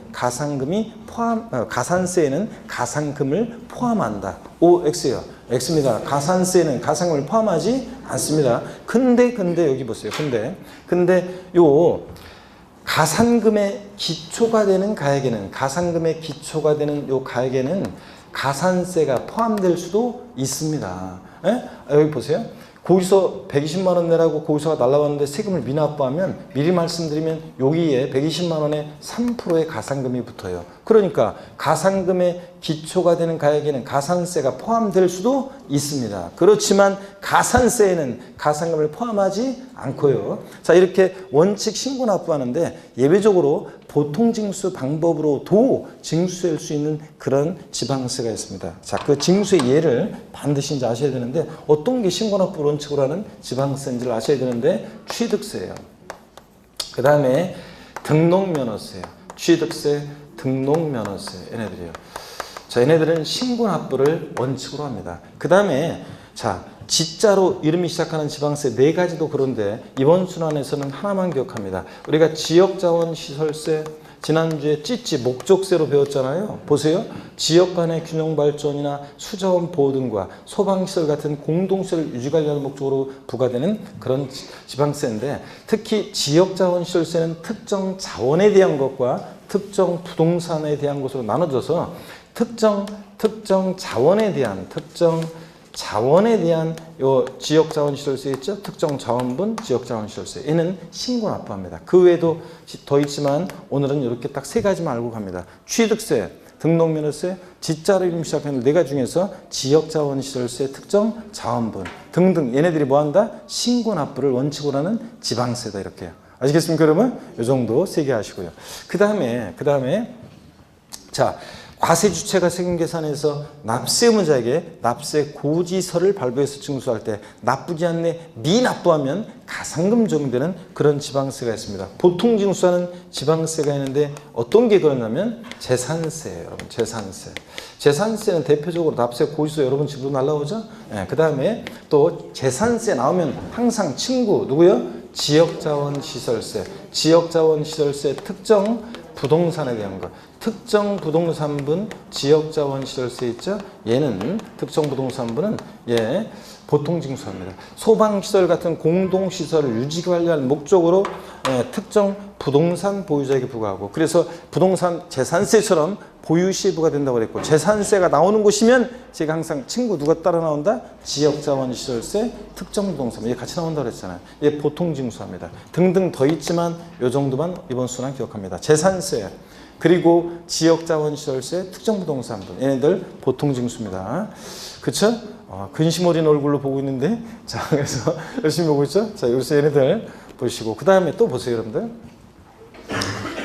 가산세에는 가산금을 포함한다. O, X요. X입니다. 가산세에는 가산금을 포함하지 않습니다. 근데 여기 보세요. 근데 요 가산금의 기초가 되는 요 가액에는 가산세가 포함될 수도 있습니다. 여기 보세요. 고지서 120만 원 내라고 고지서가 날라왔는데 세금을 미납부하면, 미리 말씀드리면 여기에 120만 원에 3%의 가산금이 붙어요. 그러니까 가산금의 기초가 되는 가액에는 가산세가 포함될 수도 있습니다. 그렇지만 가산세에는 가산금을 포함하지 않고요. 자, 이렇게 원칙 신고 납부하는데 예외적으로 보통징수 방법으로도 징수할 수 있는 그런 지방세가 있습니다. 자, 그 징수의 예를 반드시 이제 아셔야 되는데, 어떤 게 신고 납부 원칙으로 하는 지방세인지를 아셔야 되는데, 취득세예요. 그 다음에 등록면허세예요. 취득세, 등록면허세, 얘네들이에요. 자, 얘네들은 신고 납부를 원칙으로 합니다. 그 다음에 자, 지자로 이름이 시작하는 지방세 4가지도 그런데 이번 순환에서는 하나만 기억합니다. 우리가 지역자원시설세, 지난주에 찌찌 목적세로 배웠잖아요. 보세요. 지역 간의 균형 발전이나 수자원 보호 등과 소방시설 같은 공동시설 유지 관련 목적으로 부과되는 그런 지방세인데, 특히 지역자원시설세는 특정 자원에 대한 것과 특정 부동산에 대한 것으로 나눠져서 특정 자원에 대한 요 지역자원시설세 있죠? 특정 자원분 지역자원시설세, 얘는 신고 납부합니다. 그 외에도 더 있지만 오늘은 이렇게 딱 3가지만 알고 갑니다. 취득세, 등록면허세, 지자로 이름 시작하는 4가지 중에서 지역자원시설세, 특정 자원분 등등, 얘네들이 뭐한다? 신고 납부를 원칙으로 하는 지방세다, 이렇게. 아시겠습니까, 여러분? 이 정도 3개 하시고요. 그 다음에 자, 과세 주체가 세금 계산에서 납세무자에게 납세 고지서를 발부해서 징수할 때 납부기한 내 미납부하면 가산금 적용되는 그런 지방세가 있습니다. 보통 징수하는 지방세가 있는데 어떤 게 그러냐면 재산세예요, 여러분. 재산세는 대표적으로 납세 고지서 여러분 집으로 날라오죠. 그 다음에 또 재산세 나오면 항상 친구 누구요? 지역자원시설세 특정 부동산에 대한 것. 특정 부동산분 지역자원시설세 있죠? 얘는 특정 부동산분은 보통징수합니다. 소방시설 같은 공동시설을 유지관리할 목적으로 특정 부동산 보유자에게 부과하고, 그래서 부동산 재산세처럼 보유시에 부과된다고 그랬고, 재산세가 나오는 곳이면 제가 항상 친구 누가 따라 나온다? 지역자원시설세, 특정 부동산, 이게 같이 나온다고 그랬잖아요. 이게 보통징수합니다. 등등 더 있지만 이 정도만 이번 수는 기억합니다. 재산세, 그리고 지역자원시설세, 특정부동산분, 얘네들 보통징수입니다. 그쵸? 근심 어린 얼굴로 보고 있는데, 자, 그래서 열심히 보고 있죠? 자, 여기서 얘네들 보시고, 그 다음에 또 보세요, 여러분들.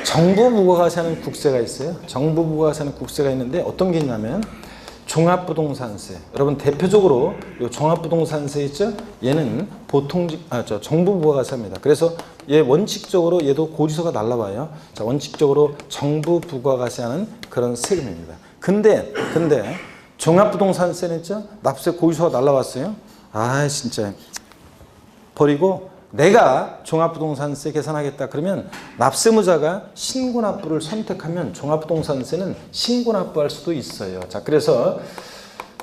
정부 부과가세하는 국세가 있어요. 정부 부과가세하는 국세가 있는데 어떤 게 있냐면 종합부동산세. 여러분 대표적으로 이 종합부동산세 있죠? 얘는 정부 부과가세입니다. 그래서 얘 원칙적으로 얘도 고지서가 날라와요. 자, 원칙적으로 정부 부과가세하는 그런 세금입니다. 근데 종합부동산세는 있죠? 납세 고지서가 날라왔어요. 아, 진짜 버리고 내가 종합부동산세 계산하겠다 그러면 납세무자가 신고납부를 선택하면 종합부동산세는 신고납부할 수도 있어요. 자, 그래서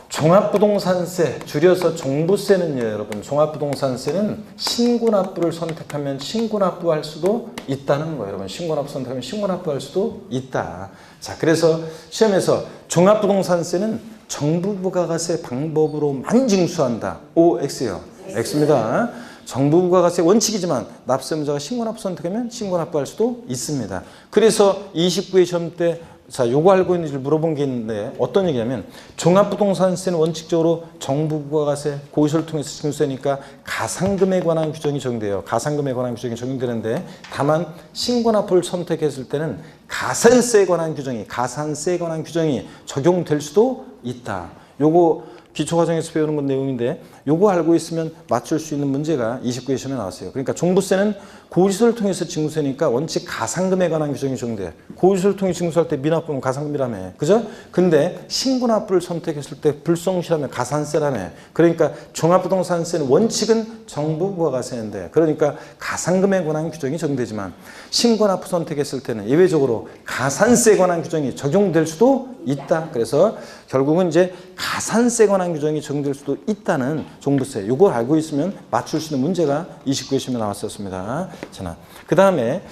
종합부동산세 줄여서 종부세는요, 여러분, 종합부동산세는 신고납부를 선택하면 신고납부할 수도 있다는 거예요. 여러분, 신고납부 선택하면 신고납부할 수도 있다. 자, 그래서 시험에서 종합부동산세는 정부 부과가세 방법으로만 징수한다. O, X요. X입니다. 정부 부과가세 원칙이지만 납세무자가 신고납부 선택하면 신고납부할 수도 있습니다. 그래서 29회 시험 때 자, 요거 알고 있는지 물어본 게 있는데 어떤 얘기냐면 종합부동산세는 원칙적으로 정부 부과가세 고지서를 통해서 징수하니까 가상금에 관한 규정이 적용돼요. 가상금에 관한 규정이 적용되는데 다만 신고납부를 선택했을 때는 가산세에 관한 규정이 적용될 수도 있다. 요거 기초과정에서 배우는 건 내용인데 요거 알고 있으면 맞출 수 있는 문제가 29회 시험에 나왔어요. 그러니까 종부세는 고지서를 통해서 징수하니까 원칙 가상금에 관한 규정이 적용돼. 고지서를 통해 징수할 때 미납부는 가상금이라며. 그죠? 근데 신고납부를 선택했을 때 불성실하면 가산세라며. 그러니까 종합부동산세는 원칙은 정부 부과가세인데 그러니까 가상금에 관한 규정이 적용되지만 신고납부 선택했을 때는 예외적으로 가산세에 관한 규정이 적용될 수도 있다. 그래서 결국은 이제 가산세에 관한 규정이 적용될 수도 있다는 종부세. 이걸 알고 있으면 맞출 수 있는 문제가 29회 시험에 나왔었습니다. 자, 그 다음에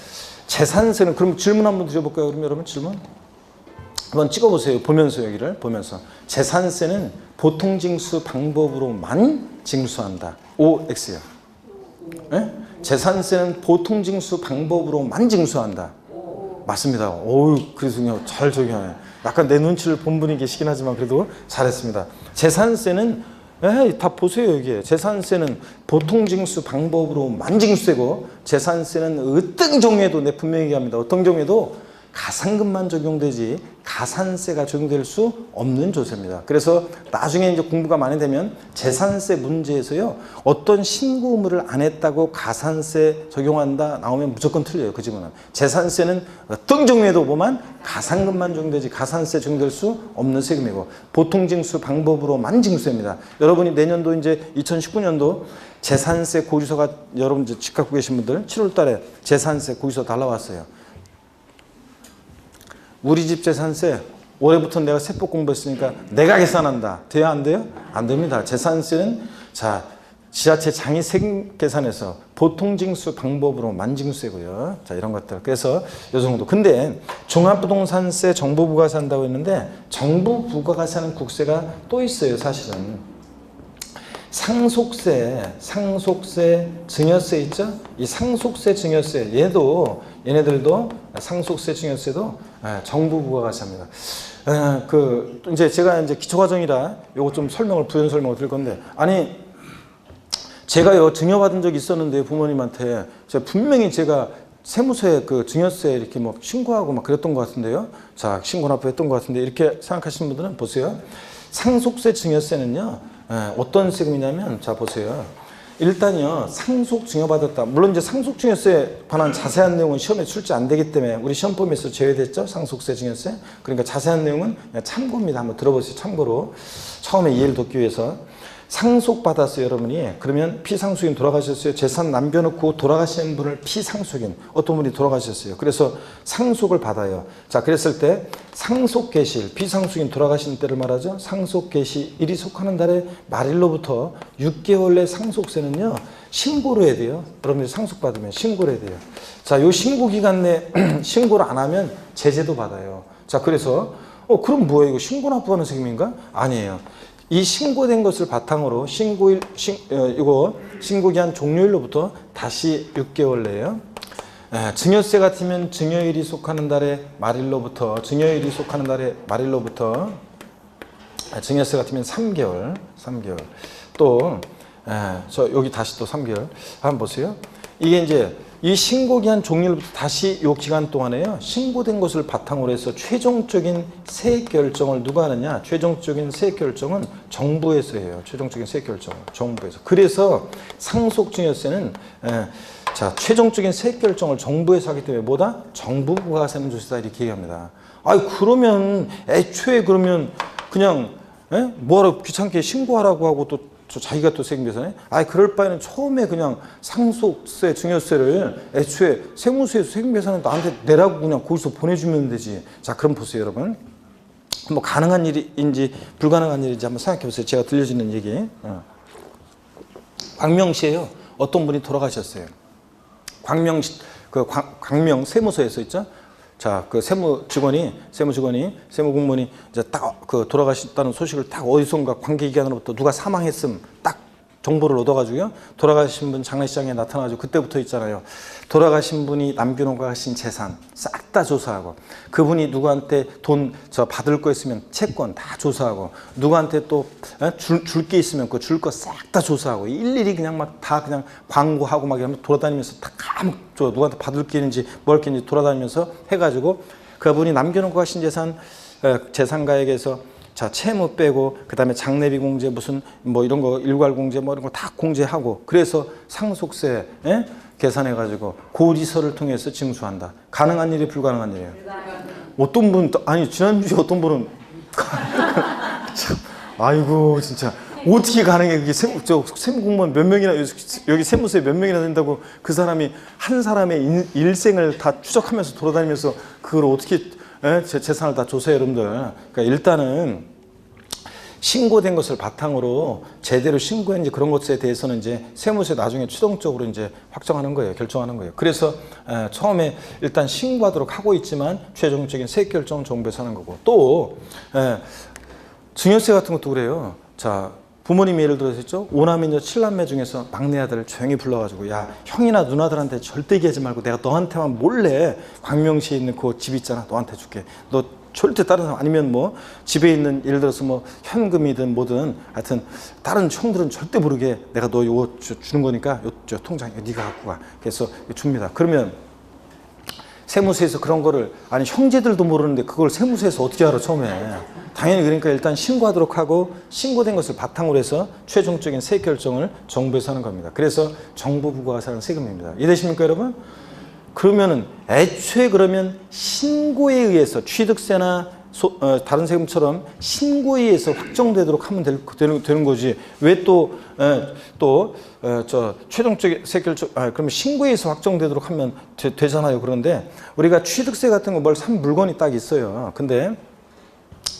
재산세는 그럼 질문 한번 드려볼까요? 그럼 여러분 질문 한번 찍어보세요. 보면서 여기를 보면서 재산세는 보통징수 방법으로만 징수한다. O, X요. 네? 재산세는 보통징수 방법으로만 징수한다. 맞습니다. 어우, 그래서 잘 적용하네. 약간 내 눈치를 본 분이 계시긴 하지만 그래도 잘했습니다. 재산세는 다 보세요. 여기에 재산세는 보통징수 방법으로만 징수되고 재산세는 어떤 경우에도 내 분명히 얘기합니다. 어떤 경우에도 가상금만 적용되지 가산세가 적용될 수 없는 조세입니다. 그래서 나중에 이제 공부가 많이 되면 재산세 문제에서요 어떤 신고 의무를 안 했다고 가산세 적용한다 나오면 무조건 틀려요. 그 질문은. 재산세는 어떤 경우에도 보면 가상금만 적용되지 가산세 적용될 수 없는 세금이고 보통징수 방법으로만 징수입니다. 여러분이 내년도 이제 2019년도 재산세 고지서가 여러분 이제 집 갖고 계신 분들 7월달에 재산세 고지서 날라왔어요. 우리 집 재산세 올해부터 내가 세법 공부했으니까 내가 계산한다. 돼야 안 돼요? 안 됩니다. 재산세는 자 지자체 장의세금 계산에서 보통징수 방법으로만 징수되고요. 자 이런 것들. 그래서 이 정도. 근데 종합부동산세 정부 부과세 한다고 했는데 정부 부과가세하는 국세가 또 있어요. 사실은. 상속세, 증여세 있죠? 이 상속세, 증여세 얘네들도 상속세, 증여세도 정부 부과가세합니다. 이제 제가 이제 기초과정이라 요거 좀 부연 설명을 드릴 건데 아니 제가요 증여받은 적이 있었는데 부모님한테 분명히 제가 세무서에 그 증여세 이렇게 막 신고하고 막 그랬던 것 같은데요. 자 신고납부 했던 것 같은데 이렇게 생각하시는 분들은 보세요. 상속세, 증여세는요. 어떤 세금이냐면 자 보세요. 일단요 상속 증여받았다. 물론 이제 상속 증여세에 관한 자세한 내용은 시험에 출제 안 되기 때문에 우리 시험범위에서 제외됐죠. 상속세, 증여세. 그러니까 자세한 내용은 참고입니다. 한번 들어보세요. 참고로 처음에 이해를 돕기 위해서 상속받았어요, 여러분이. 그러면 피상속인 돌아가셨어요. 재산 남겨놓고 돌아가신 분을 피상속인, 어떤 분이 돌아가셨어요. 그래서 상속을 받아요. 자, 그랬을 때 상속개시일, 피상속인 돌아가신 때를 말하죠. 상속개시일이 속하는 달에 말일로부터 6개월 내 상속세는요, 신고를 해야 돼요. 여러분들이 상속받으면 신고를 해야 돼요. 자, 요 신고기간 내 신고를 안 하면 제재도 받아요. 자, 그래서 그럼 뭐예요? 이거 신고 납부하는 책임인가? 아니에요. 이 신고된 것을 바탕으로 이거 신고기한 종료일로부터 다시 6개월 내에요. 증여세 같으면 증여일이 속하는 달의 말일로부터 증여세 같으면 3개월. 또 여기 다시 또 3개월. 한번 보세요. 이게 이제 이 신고기한 종료일부터 다시 이 기간 동안에요. 신고된 것을 바탕으로 해서 최종적인 세액 결정을 누가 하느냐? 최종적인 세액 결정은 정부에서 해요. 최종적인 세액 결정을 정부에서. 그래서 상속증여세는 최종적인 세액 결정을 정부에서 하기 때문에 뭐다? 정부 부가세는 조시다 이렇게 얘기합니다. 그러면 애초에 그러면 그냥 뭐하러 귀찮게 신고하라고 하고 또 자기가 또 세금계산해? 그럴 바에는 처음에 그냥 상속세, 증여세를 애초에 세무서에서 세금계산은 나한테 내라고 그냥 거기서 보내주면 되지. 자, 그럼 보세요, 여러분. 뭐 가능한 일인지 불가능한 일인지 한번 생각해 보세요. 제가 들려주는 얘기. 광명시에요. 어떤 분이 돌아가셨어요. 광명 세무서에서 있죠. 자, 그 세무공무원이 이제 딱 그 돌아가셨다는 소식을 딱 어디선가 관계기관으로부터 누가 사망했음 딱 정보를 얻어가지고요. 돌아가신 분 장례식장에 나타나가지고 그때부터 있잖아요. 돌아가신 분이 남겨놓고 가신 재산 싹 다 조사하고, 그분이 누구한테 돈 받을 거 있으면 채권 다 조사하고, 누구한테 또 줄 게 있으면 그 줄 거 싹 다 조사하고, 일일이 그냥 막 다 그냥 광고하고 막 이러면 돌아다니면서 다 누구한테 받을 게 있는지 뭘 게 있는지 돌아다니면서 해가지고 그분이 남겨놓고 가신 재산가액에서 채무 빼고, 그 다음에 장례비 공제 무슨 뭐 이런 거 일괄 공제 뭐 이런 거 다 공제하고, 그래서 상속세 계산해가지고 고지서를 통해서 징수한다. 가능한 일이 불가능한 일이에요. 어떤 분 지난주에 어떤 분은 아이고 진짜 어떻게 가능해? 그게 세무공무원 몇 명이나 여기 세무서에 몇 명이나 된다고 그 사람이 한 사람의 일생을 다 추적하면서 돌아다니면서 그걸 어떻게 재산을 다 조사해, 여러분들. 그러니까 일단은 신고된 것을 바탕으로 제대로 신고했는지 그런 것에 대해서는 이제 세무서에 나중에 최종적으로 이제 확정하는 거예요. 결정하는 거예요. 그래서 처음에 일단 신고하도록 하고 있지만 최종적인 세액 결정은 정부에서 하는 거고, 또 증여세 같은 것도 그래요. 자, 부모님이 예를 들어서 있죠. 5남매, 7남매 중에서 막내 아들을 조용히 불러가지고, 야, 형이나 누나들한테 절대 얘기하지 말고 내가 너한테만 몰래 광명시에 있는 그 집 있잖아, 너한테 줄게. 너 절대 다른 사람, 아니면 뭐 집에 있는 예를 들어서 뭐 현금이든 뭐든 하여튼 다른 형들은 절대 모르게 내가 너 요거 주는 거니까 저 통장에 네가 갖고 가. 그래서 줍니다. 그러면 세무서에서 그런 거를, 아니 형제들도 모르는데 그걸 세무서에서 어떻게 알아 처음에. 당연히 그러니까 일단 신고하도록 하고, 신고된 것을 바탕으로 해서 최종적인 세액 결정을 정부에서 하는 겁니다. 그래서 정부 부과하는 세금입니다. 이해되십니까, 여러분? 그러면은 애초에 그러면 신고에 의해서 취득세나 다른 세금처럼 신고에 의해서 확정되도록 하면 되는 거지. 왜 최종적인 세액 결정, 그러면 신고에 의해서 확정되도록 하면 되잖아요. 그런데 우리가 취득세 같은 거 뭘 산 물건이 딱 있어요. 근데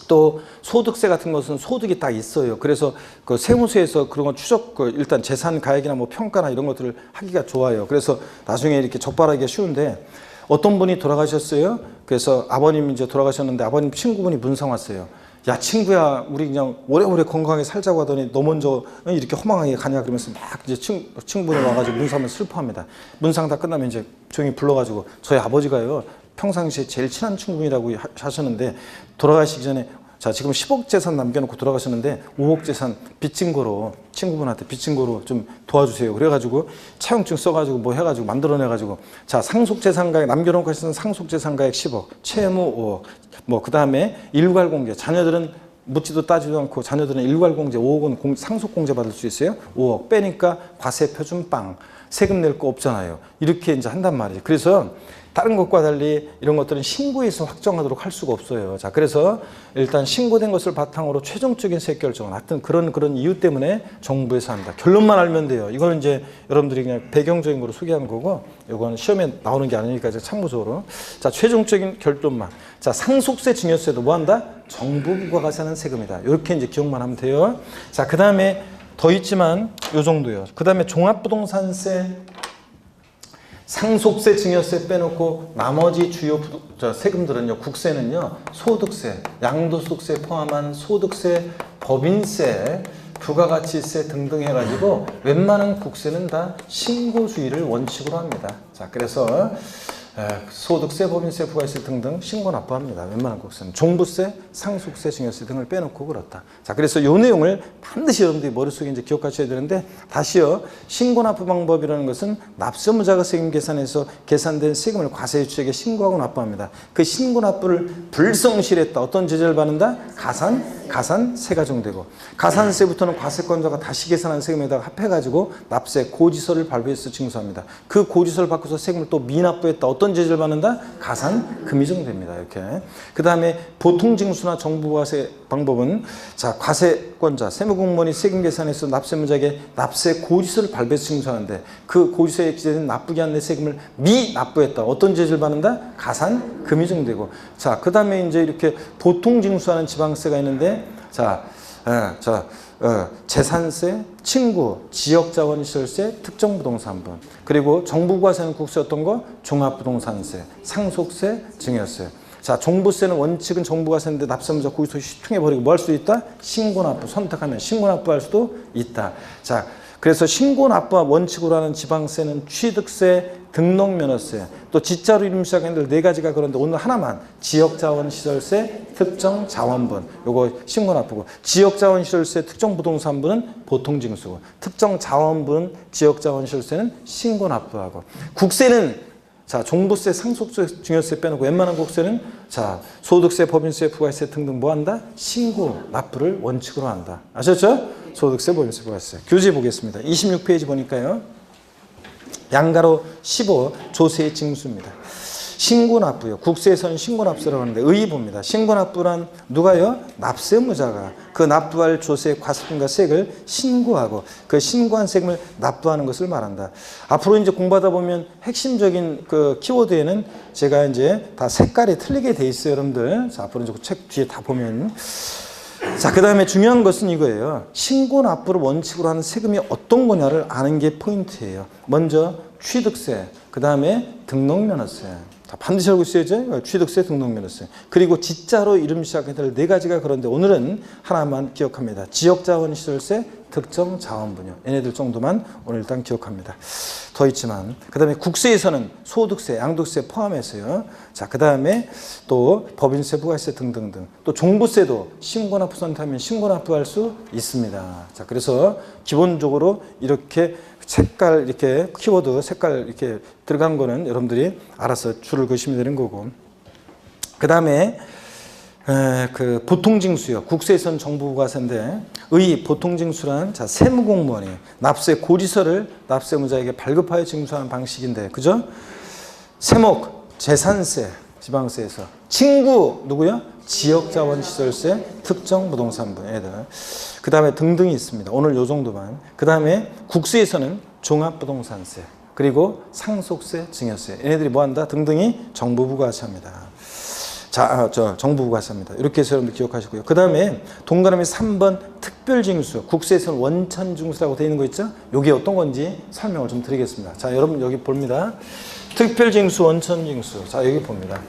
또 소득세 같은 것은 소득이 딱 있어요. 그래서 그 세무서에서 그런 거 일단 재산 가액이나 뭐 평가나 이런 것들을 하기가 좋아요. 그래서 나중에 이렇게 적발하기가 쉬운데, 어떤 분이 돌아가셨어요. 그래서 아버님 이제 돌아가셨는데 아버님 친구분이 문상 왔어요. 야, 친구야, 우리 그냥 오래오래 건강하게 살자고 하더니 너 먼저 이렇게 허망하게 가냐, 그러면서 막 이제 친구분이 와가지고 문상하면 슬퍼합니다. 문상 다 끝나면 이제 조용히 불러가지고, 저희 아버지가요 평상시에 제일 친한 친구이라고 하셨는데 돌아가시기 전에, 자, 지금 10억 재산 남겨놓고 돌아가셨는데 5억 재산 빚진 거로, 친구분한테 빚진 거로 좀 도와주세요. 그래가지고 차용증 써가지고 뭐 해가지고 만들어내가지고, 자, 상속재산가액 남겨놓고 하시는 상속재산가액 10억, 채무 5억, 뭐 그 다음에 일괄공제, 자녀들은 묻지도 따지도 않고 자녀들은 일괄공제 5억은 상속공제 받을 수 있어요. 5억 빼니까 과세표준 빵. 세금 낼 거 없잖아요. 이렇게 이제 한단 말이죠. 그래서 다른 것과 달리 이런 것들은 신고해서 확정하도록 할 수가 없어요. 자, 그래서 일단 신고된 것을 바탕으로 최종적인 세액 결정은 하여튼 그런 이유 때문에 정부에서 한다. 결론만 알면 돼요. 이거는 이제 여러분들이 그냥 배경적인 거로 소개하는 거고, 이거는 시험에 나오는 게 아니니까 이제 참고적으로. 자, 최종적인 결론만. 자, 상속세, 증여세도 뭐 한다? 정부 부과가세하는 세금이다. 이렇게 이제 기억만 하면 돼요. 자, 그 다음에 더 있지만 요 정도요. 그 다음에 종합부동산세, 상속세, 증여세 빼놓고 나머지 주요 세금들은요, 국세는요, 소득세, 양도소득세 포함한 소득세, 법인세, 부가가치세 등등 해가지고 웬만한 국세는 다 신고주의를 원칙으로 합니다. 자, 그래서 소득세, 법인세, 부가세 등등 신고 납부합니다. 웬만한 국세는. 종부세, 상속세, 증여세 등을 빼놓고 그렇다. 자, 그래서 이 내용을 반드시 여러분들이 머릿속에 이제 기억하셔야 되는데, 다시요. 신고 납부 방법이라는 것은 납세무자가 세금 계산해서 계산된 세금을 과세유치에게 신고하고 납부합니다. 그 신고 납부를 불성실했다. 어떤 제재를 받는다? 가산세가 적용되고, 가산세부터는 과세권자가 다시 계산한 세금에다가 합해가지고 납세 고지서를 발부해서 징수합니다. 그 고지서를 받고서 세금을 또 미납부했다. 어떤 제재를 받는다? 가산금이 적용됩니다. 이렇게. 그 다음에 보통징수나 정부과세 방법은, 자, 과세권자, 세무공무원이 세금 계산해서 납세무자에게 납세 고지서를 발부해서 징수하는데, 그 고지서에 기재된 납부기 한내 세금을 미납부했다. 어떤 제재를 받는다? 가산금이 적용되고. 자, 그 다음에 이제 이렇게 보통징수하는 지방세가 있는데, 재산세, 층구, 지역자원시설세, 특정부동산분, 그리고 정부과세는 국세 어떤 거? 종합부동산세, 상속세, 증여세. 자, 종부세는 원칙은 정부과세인데 납세무자 고지서 시퉁해버리고 뭐 할 수 있다? 신고납부 선택하면 신고납부할 수도 있다. 자, 그래서 신고납부와 원칙으로 하는 지방세는 취득세, 등록면허세, 또 지자로 이름 시작했는데 네 가지가 그런데 오늘 하나만, 지역자원시설세, 특정자원분, 요거 신고납부고, 지역자원시설세, 특정부동산분은 보통징수고, 특정자원분, 지역자원시설세는 신고납부하고, 국세는 자, 종부세, 상속세, 증여세 빼놓고 웬만한 국세는 자, 소득세, 법인세, 부가세 등등 뭐 한다? 신고 납부를 원칙으로 한다. 아셨죠? 소득세, 법인세, 부가세. 교재 보겠습니다. 26페이지 보니까요. 양가로 15 조세의 징수입니다. 신고납부요. 국세에서는 신고납세라고 하는데 의의 봅니다. 신고납부란 누가요? 납세무자가 그 납부할 조세, 과세금과 세액을 신고하고 그 신고한 세금을 납부하는 것을 말한다. 앞으로 이제 공부하다 보면 핵심적인 그 키워드에는 제가 이제 다 색깔이 틀리게 돼 있어요, 여러분들. 자, 앞으로 이제 책 뒤에 다 보면. 자, 그 다음에 중요한 것은 이거예요. 신고납부를 원칙으로 하는 세금이 어떤 거냐를 아는 게 포인트예요. 먼저 취득세, 그 다음에 등록면허세. 반드시 알고 있어야죠. 취득세, 등록면허세. 그리고 지자로 이름 시작해야 네 가지가 그런데 오늘은 하나만 기억합니다. 지역자원시설세, 특정자원분요. 얘네들 정도만 오늘 일단 기억합니다. 더 있지만 그 다음에 국세에서는 소득세, 양도세 포함해서요. 자, 그 다음에 또 법인세, 부가세 등등등. 또 종부세도 신고납부 선택하면 신고납부할 수 있습니다. 자, 그래서 기본적으로 이렇게 색깔, 이렇게 키워드 색깔 이렇게 들어간 거는 여러분들이 알아서 줄을 그시면 되는 거고. 그 다음에 그 보통징수요. 국세에서는 정부부가세인데 의 보통징수란 자, 세무공무원이 납세 고지서를 납세무자에게 발급하여 징수하는 방식인데, 그죠? 세목, 재산세, 지방세에서. 층구, 누구요? 지역자원시설세, 특정부동산분, 애들. 그 다음에 등등이 있습니다. 오늘 요 정도만. 그 다음에 국세에서는 종합부동산세, 그리고 상속세, 증여세. 얘네들이 뭐 한다? 등등이 정부부가세합니다. 자, 정부부가세합니다. 이렇게 해서 여러분들 기억하시고요. 그 다음에 동그라미 3번 특별징수. 국세에서는 원천징수라고 되어 있는 거 있죠? 이게 어떤 건지 설명을 좀 드리겠습니다. 자, 여러분 여기 봅니다. 특별징수, 원천징수. 자, 여기 봅니다.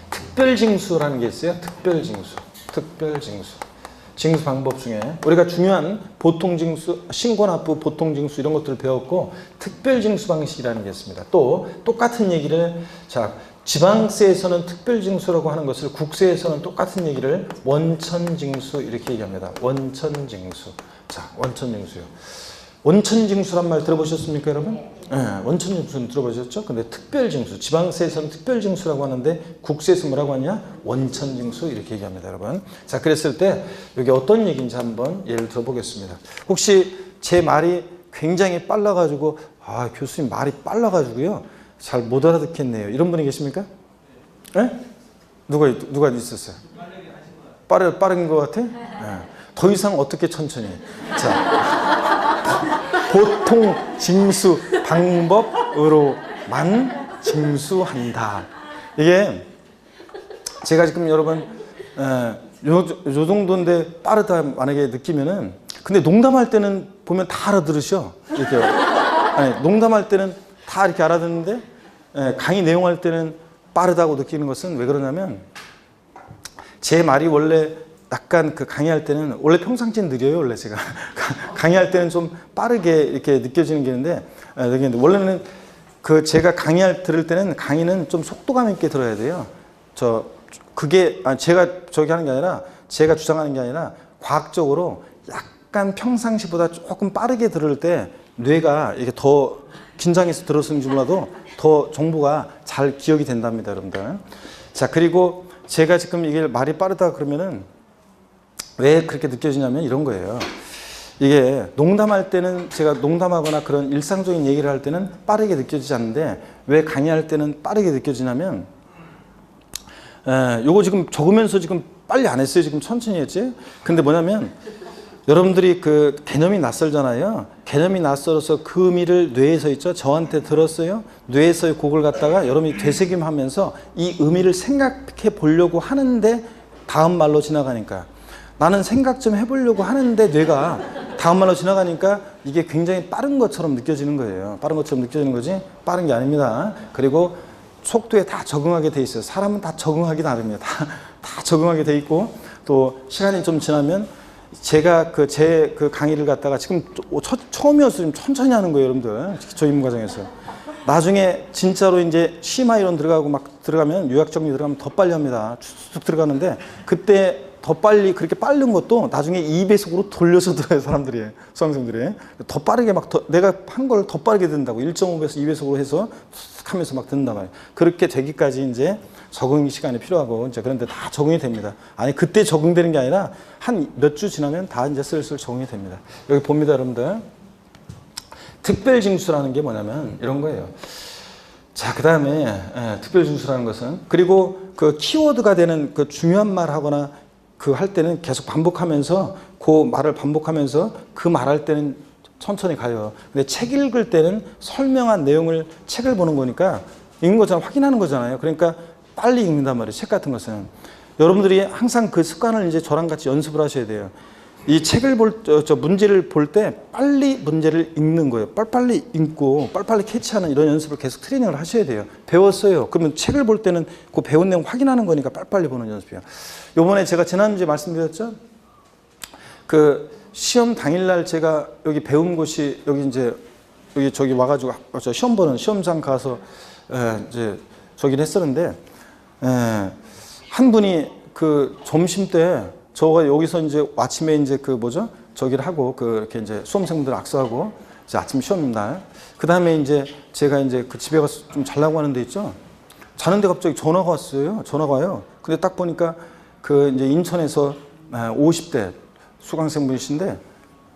특별징수라는 게 있어요. 특별징수. 징수 방법 중에 우리가 중요한 보통징수, 신고납부, 보통징수 이런 것들을 배웠고, 특별징수 방식이라는 게 있습니다. 또 똑같은 얘기를 자, 지방세에서는 특별징수라고 하는 것을 국세에서는 똑같은 얘기를 원천징수 이렇게 얘기합니다. 원천징수. 자, 원천징수요. 원천징수란 말 들어보셨습니까, 여러분? 네, 원천징수는 들어보셨죠? 근데 특별징수, 지방세에서는 특별징수라고 하는데 국세에서 뭐라고 하냐? 원천징수 이렇게 얘기합니다, 여러분. 자, 그랬을 때 이게 어떤 얘기인지 한번 예를 들어보겠습니다. 혹시 제 말이 굉장히 빨라가지고 교수님 말이 빨라가지고요 잘 못 알아듣겠네요. 이런 분이 계십니까? 예? 누가 있었어요? 빠른 것 같아? 예. 더 이상 어떻게 천천히? 자, 보통 징수 방법으로만 징수한다. 이게 제가 지금 여러분 요 정도인데 빠르다 만약에 느끼면은, 근데 농담할 때는 보면 다 알아들으셔. 이렇게 아니, 농담할 때는 다 이렇게 알아듣는데 강의 내용할 때는 빠르다고 느끼는 것은 왜 그러냐면, 제 말이 원래 약간 그 강의할 때는 원래 평상시엔 느려요. 원래 제가 강의할 때는 좀 빠르게 이렇게 느껴지는 게 있는데 원래는 그 제가 들을 때는 강의는 좀 속도감 있게 들어야 돼요. 그게 제가 하는 게 아니라, 제가 주장하는 게 아니라 과학적으로 약간 평상시보다 조금 빠르게 들을 때 뇌가 이게 더 긴장해서 들었는지 몰라도 더 정보가 잘 기억이 된답니다, 여러분들. 자, 그리고 제가 지금 이게 말이 빠르다 그러면은 왜 그렇게 느껴지냐면 이런 거예요. 이게 농담할 때는, 제가 농담하거나 그런 일상적인 얘기를 할 때는 빠르게 느껴지지 않는데 왜 강의할 때는 빠르게 느껴지냐면, 요거 지금 적으면서 지금 빨리 안 했어요. 지금 천천히 했지. 근데 뭐냐면 여러분들이 그 개념이 낯설잖아요. 개념이 낯설어서 그 의미를 뇌에서 있죠. 저한테 들었어요. 뇌에서의 곡을 갖다가 여러분이 되새김하면서 이 의미를 생각해 보려고 하는데 다음 말로 지나가니까, 나는 생각 좀 해보려고 하는데 뇌가 다음 말로 지나가니까 이게 굉장히 빠른 것처럼 느껴지는 거예요. 빠른 것처럼 느껴지는 거지 빠른 게 아닙니다. 그리고 속도에 다 적응하게 돼 있어요. 사람은 다 적응하기 나름이에요. 다 적응하게 돼 있고, 또 시간이 좀 지나면 제가 제 강의를 갖다가 지금 처음이어서 좀 천천히 하는 거예요, 여러분들. 기초 입문 과정에서. 나중에 진짜로 이제 심화 이론 들어가고 막 들어가면, 유학 정리 들어가면 더 빨리 합니다. 쭉 들어가는데, 그때 더 빨리, 그렇게 빠른 것도 나중에 2배속으로 돌려서 들어요, 사람들이. 수강생들이. 더 빠르게 내가 한 걸 더 빠르게 듣는다고. 1.5배에서 2배속으로 해서 툭 하면서 막 듣는다 말이에요. 그렇게 되기까지 이제 적응 시간이 필요하고, 이제 그런데 다 적응이 됩니다. 아니, 그때 적응되는 게 아니라 한 몇 주 지나면 다 이제 슬슬 적응이 됩니다. 여기 봅니다, 여러분들. 특별징수라는 게 뭐냐면 이런 거예요. 자, 그 다음에 특별징수라는 것은, 그리고 그 키워드가 되는 그 중요한 말 하거나 그 할 때는 계속 반복하면서, 그 말을 반복하면서 그 말할 때는 천천히 가요. 근데 책 읽을 때는 설명한 내용을, 책을 보는 거니까 읽는 것처럼 확인하는 거잖아요. 그러니까 빨리 읽는단 말이에요, 책 같은 것은. 여러분들이 항상 그 습관을 이제 저랑 같이 연습을 하셔야 돼요. 이 책을 문제를 볼 때 빨리 문제를 읽는 거예요. 빨리빨리 읽고 빨리빨리 캐치하는 이런 연습을 계속 트레이닝을 하셔야 돼요. 배웠어요. 그러면 책을 볼 때는 그 배운 내용 확인하는 거니까 빨리빨리 보는 연습이에요. 요번에 제가 지난주에 말씀드렸죠? 그 시험 당일날 제가 여기 배운 곳이, 저기 와가지고 시험 보는 시험장 가서 이제 저기를 했었는데, 한 분이 그 점심 때 저가 여기서 이제 아침에 이제 저기를 하고 이렇게 이제 수험생분들 악수하고 이제 아침 시험 날, 그 다음에 이제 제가 이제 그 집에 가서 좀 자려고 하는 데 있죠. 자는데 갑자기 전화가 왔어요. 전화가 와요. 근데 딱 보니까 그 이제 인천에서 50대 수강생분이신데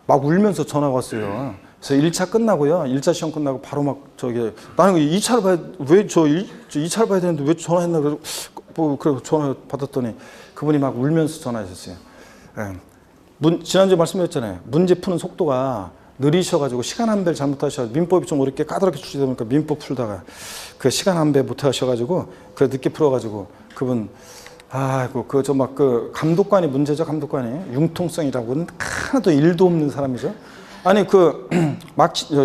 막 울면서 전화가 왔어요. 그래서 1차 끝나고요. 1차 시험 끝나고 바로 막 나는 2차를 왜 2차를 봐야 되는데 왜 전화했나 그래서 그래 전화 받았더니 그분이 막 울면서 전화하셨어요. 지난주에 말씀드렸잖아요. 문제 푸는 속도가 느리셔가지고 시간 한 배를 잘못하셔가지고, 민법이 좀 어렵게 까다롭게 출제되다 보니까 민법 풀다가 그 시간 한 배 못하셔가지고 그 늦게 풀어가지고 그분, 아이고 그 감독관이 문제죠. 감독관이 융통성이라고는 하나도 일도 없는 사람이죠. 아니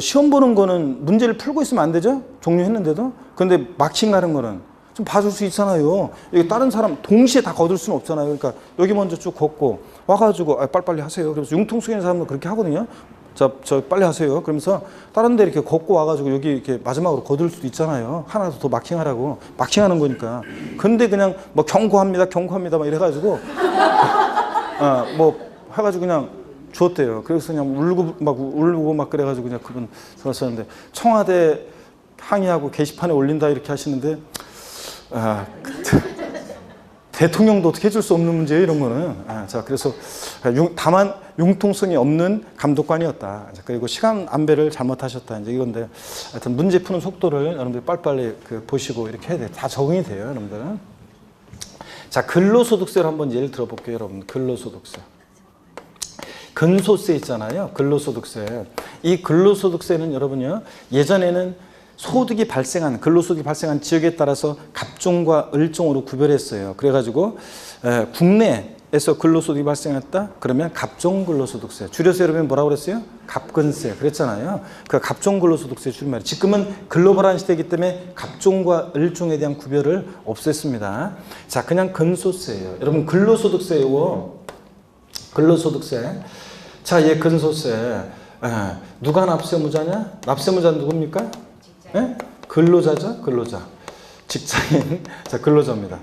시험 보는 거는 문제를 풀고 있으면 안 되죠. 종료했는데도. 근데 마킹 하는 거는 좀 봐줄 수 있잖아요. 이게 다른 사람 동시에 다 거둘 수는 없잖아요. 그러니까 여기 먼저 쭉 걷고 와가지고 빨리빨리 하세요. 그래서 융통성 있는 사람도 그렇게 하거든요. 저 빨리 하세요. 그러면서 다른 데 이렇게 걷고 와가지고 여기 이렇게 마지막으로 거둘 수도 있잖아요. 하나 더 마킹하라고. 마킹하는 거니까. 근데 그냥 뭐 경고합니다 막 이래가지고 뭐 해가지고 그냥 주었대요. 그래서 그냥 울고 막 그래가지고 그냥 그분 들었었는데, 청와대 항의하고 게시판에 올린다 이렇게 하시는데, 대통령도 어떻게 해줄 수 없는 문제예요, 이런 거는. 자, 그래서 다만 융통성이 없는 감독관이었다. 그리고 시간 안배를 잘못하셨다. 이제 이건데, 하여튼 문제 푸는 속도를 여러분들 빨리빨리 보시고 이렇게 해야 돼요. 다 적응이 돼요, 여러분들은. 자, 근로소득세를 한번 예를 들어볼게요, 여러분. 근로소득세. 근소세 있잖아요. 근로소득세. 이 근로소득세는 여러분요, 예전에는 근로소득이 발생한 지역에 따라서 갑종과 을종으로 구별했어요. 그래가지고 국내에서 근로소득이 발생했다? 그러면 갑종근로소득세. 줄여서 여러분 뭐라고 그랬어요? 갑근세. 그랬잖아요. 그 갑종근로소득세 줄임말이에요. 지금은 글로벌한 시대이기 때문에 갑종과 을종에 대한 구별을 없앴습니다. 자, 그냥 근소세예요. 여러분 근로소득세요. 근로소득세. 자, 얘 근소세. 누가 납세무자냐? 납세무자는 누굽니까? 근로자죠? 근로자. 직장인. 자, 근로자입니다.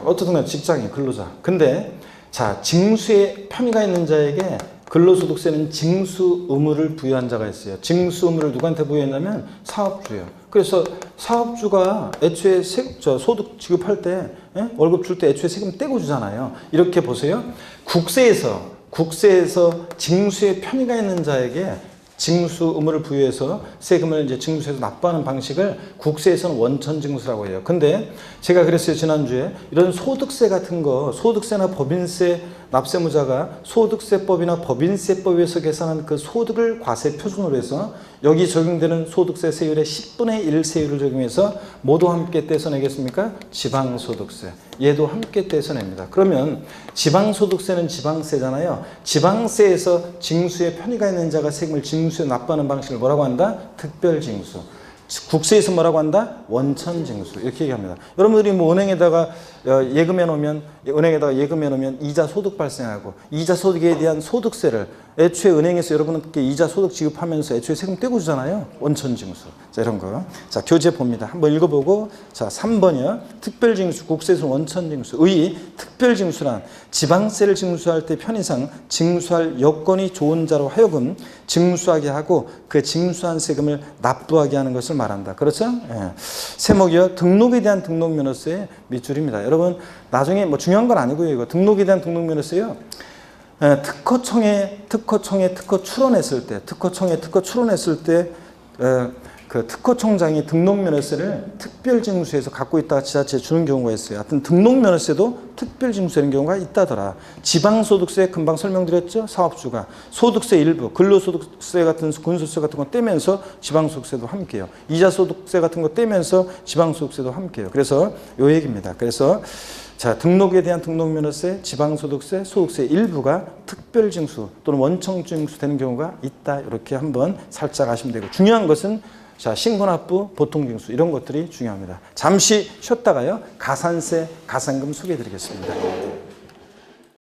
어떻든 간에 직장인, 근로자. 근데, 자, 징수에 편의가 있는 자에게 근로소득세는 징수 의무를 부여한 자가 있어요. 징수 의무를 누구한테 부여했냐면 사업주예요. 그래서 사업주가 애초에 소득 지급할 때, 월급 줄 때 애초에 세금 떼고 주잖아요. 이렇게 보세요. 국세에서 징수에 편의가 있는 자에게 징수 의무를 부여해서 세금을 이제 징수해서 납부하는 방식을 국세에서는 원천징수라고 해요. 근데 제가 그랬어요, 지난주에. 이런 소득세 같은 거, 소득세나 법인세 납세무자가 소득세법이나 법인세법에서 계산한 그 소득을 과세 표준으로 해서 여기 적용되는 소득세 세율의 10분의 1 세율을 적용해서 모두 함께 떼서 내겠습니까? 지방소득세. 얘도 함께 떼서 냅니다. 그러면 지방소득세는 지방세잖아요. 지방세에서 징수에 편의가 있는 자가 세금을 징수에 납부하는 방식을 뭐라고 한다? 특별징수. 국세에서 뭐라고 한다? 원천징수. 이렇게 얘기합니다. 여러분들이 뭐 은행에다가 예금해 놓으면 이자 소득 발생하고 이자 소득에 대한 소득세를 애초에 은행에서 여러분께 이자 소득 지급하면서 애초에 세금 떼고 주잖아요. 원천징수. 자, 이런 거. 자, 교재 봅니다. 한번 읽어보고. 자, 3번이요. 특별징수, 국세에서 원천징수. 의 특별징수란 지방세를 징수할 때 편의상 징수할 여건이 좋은 자로 하여금 징수하게 하고 그 징수한 세금을 납부하게 하는 것을 말한다. 그렇죠? 예. 세목이요. 등록에 대한 등록면허세 밑줄입니다. 여러분, 나중에 뭐 중요한 건 아니고요. 이거 등록에 대한 등록면허세요. 특허청에 특허 출원했을 때, 그 특허청장이 등록면허세를 특별징수에서 갖고 있다가 지자체에 주는 경우가 있어요. 하여튼 등록면허세도 특별징수되는 경우가 있다더라. 지방소득세 금방 설명드렸죠? 사업주가. 소득세 일부, 근로소득세 같은 근소득세 같은 거 떼면서 지방소득세도 함께해요. 이자소득세 같은 거 떼면서 지방소득세도 함께해요. 그래서 요 얘기입니다. 그래서 자, 등록에 대한 등록면허세, 지방소득세, 소득세 일부가 특별징수 또는 원천징수 되는 경우가 있다. 이렇게 한번 살짝 아시면 되고, 중요한 것은 자, 신고납부, 보통징수 이런 것들이 중요합니다. 잠시 쉬었다가요, 가산세, 가산금 소개해 드리겠습니다.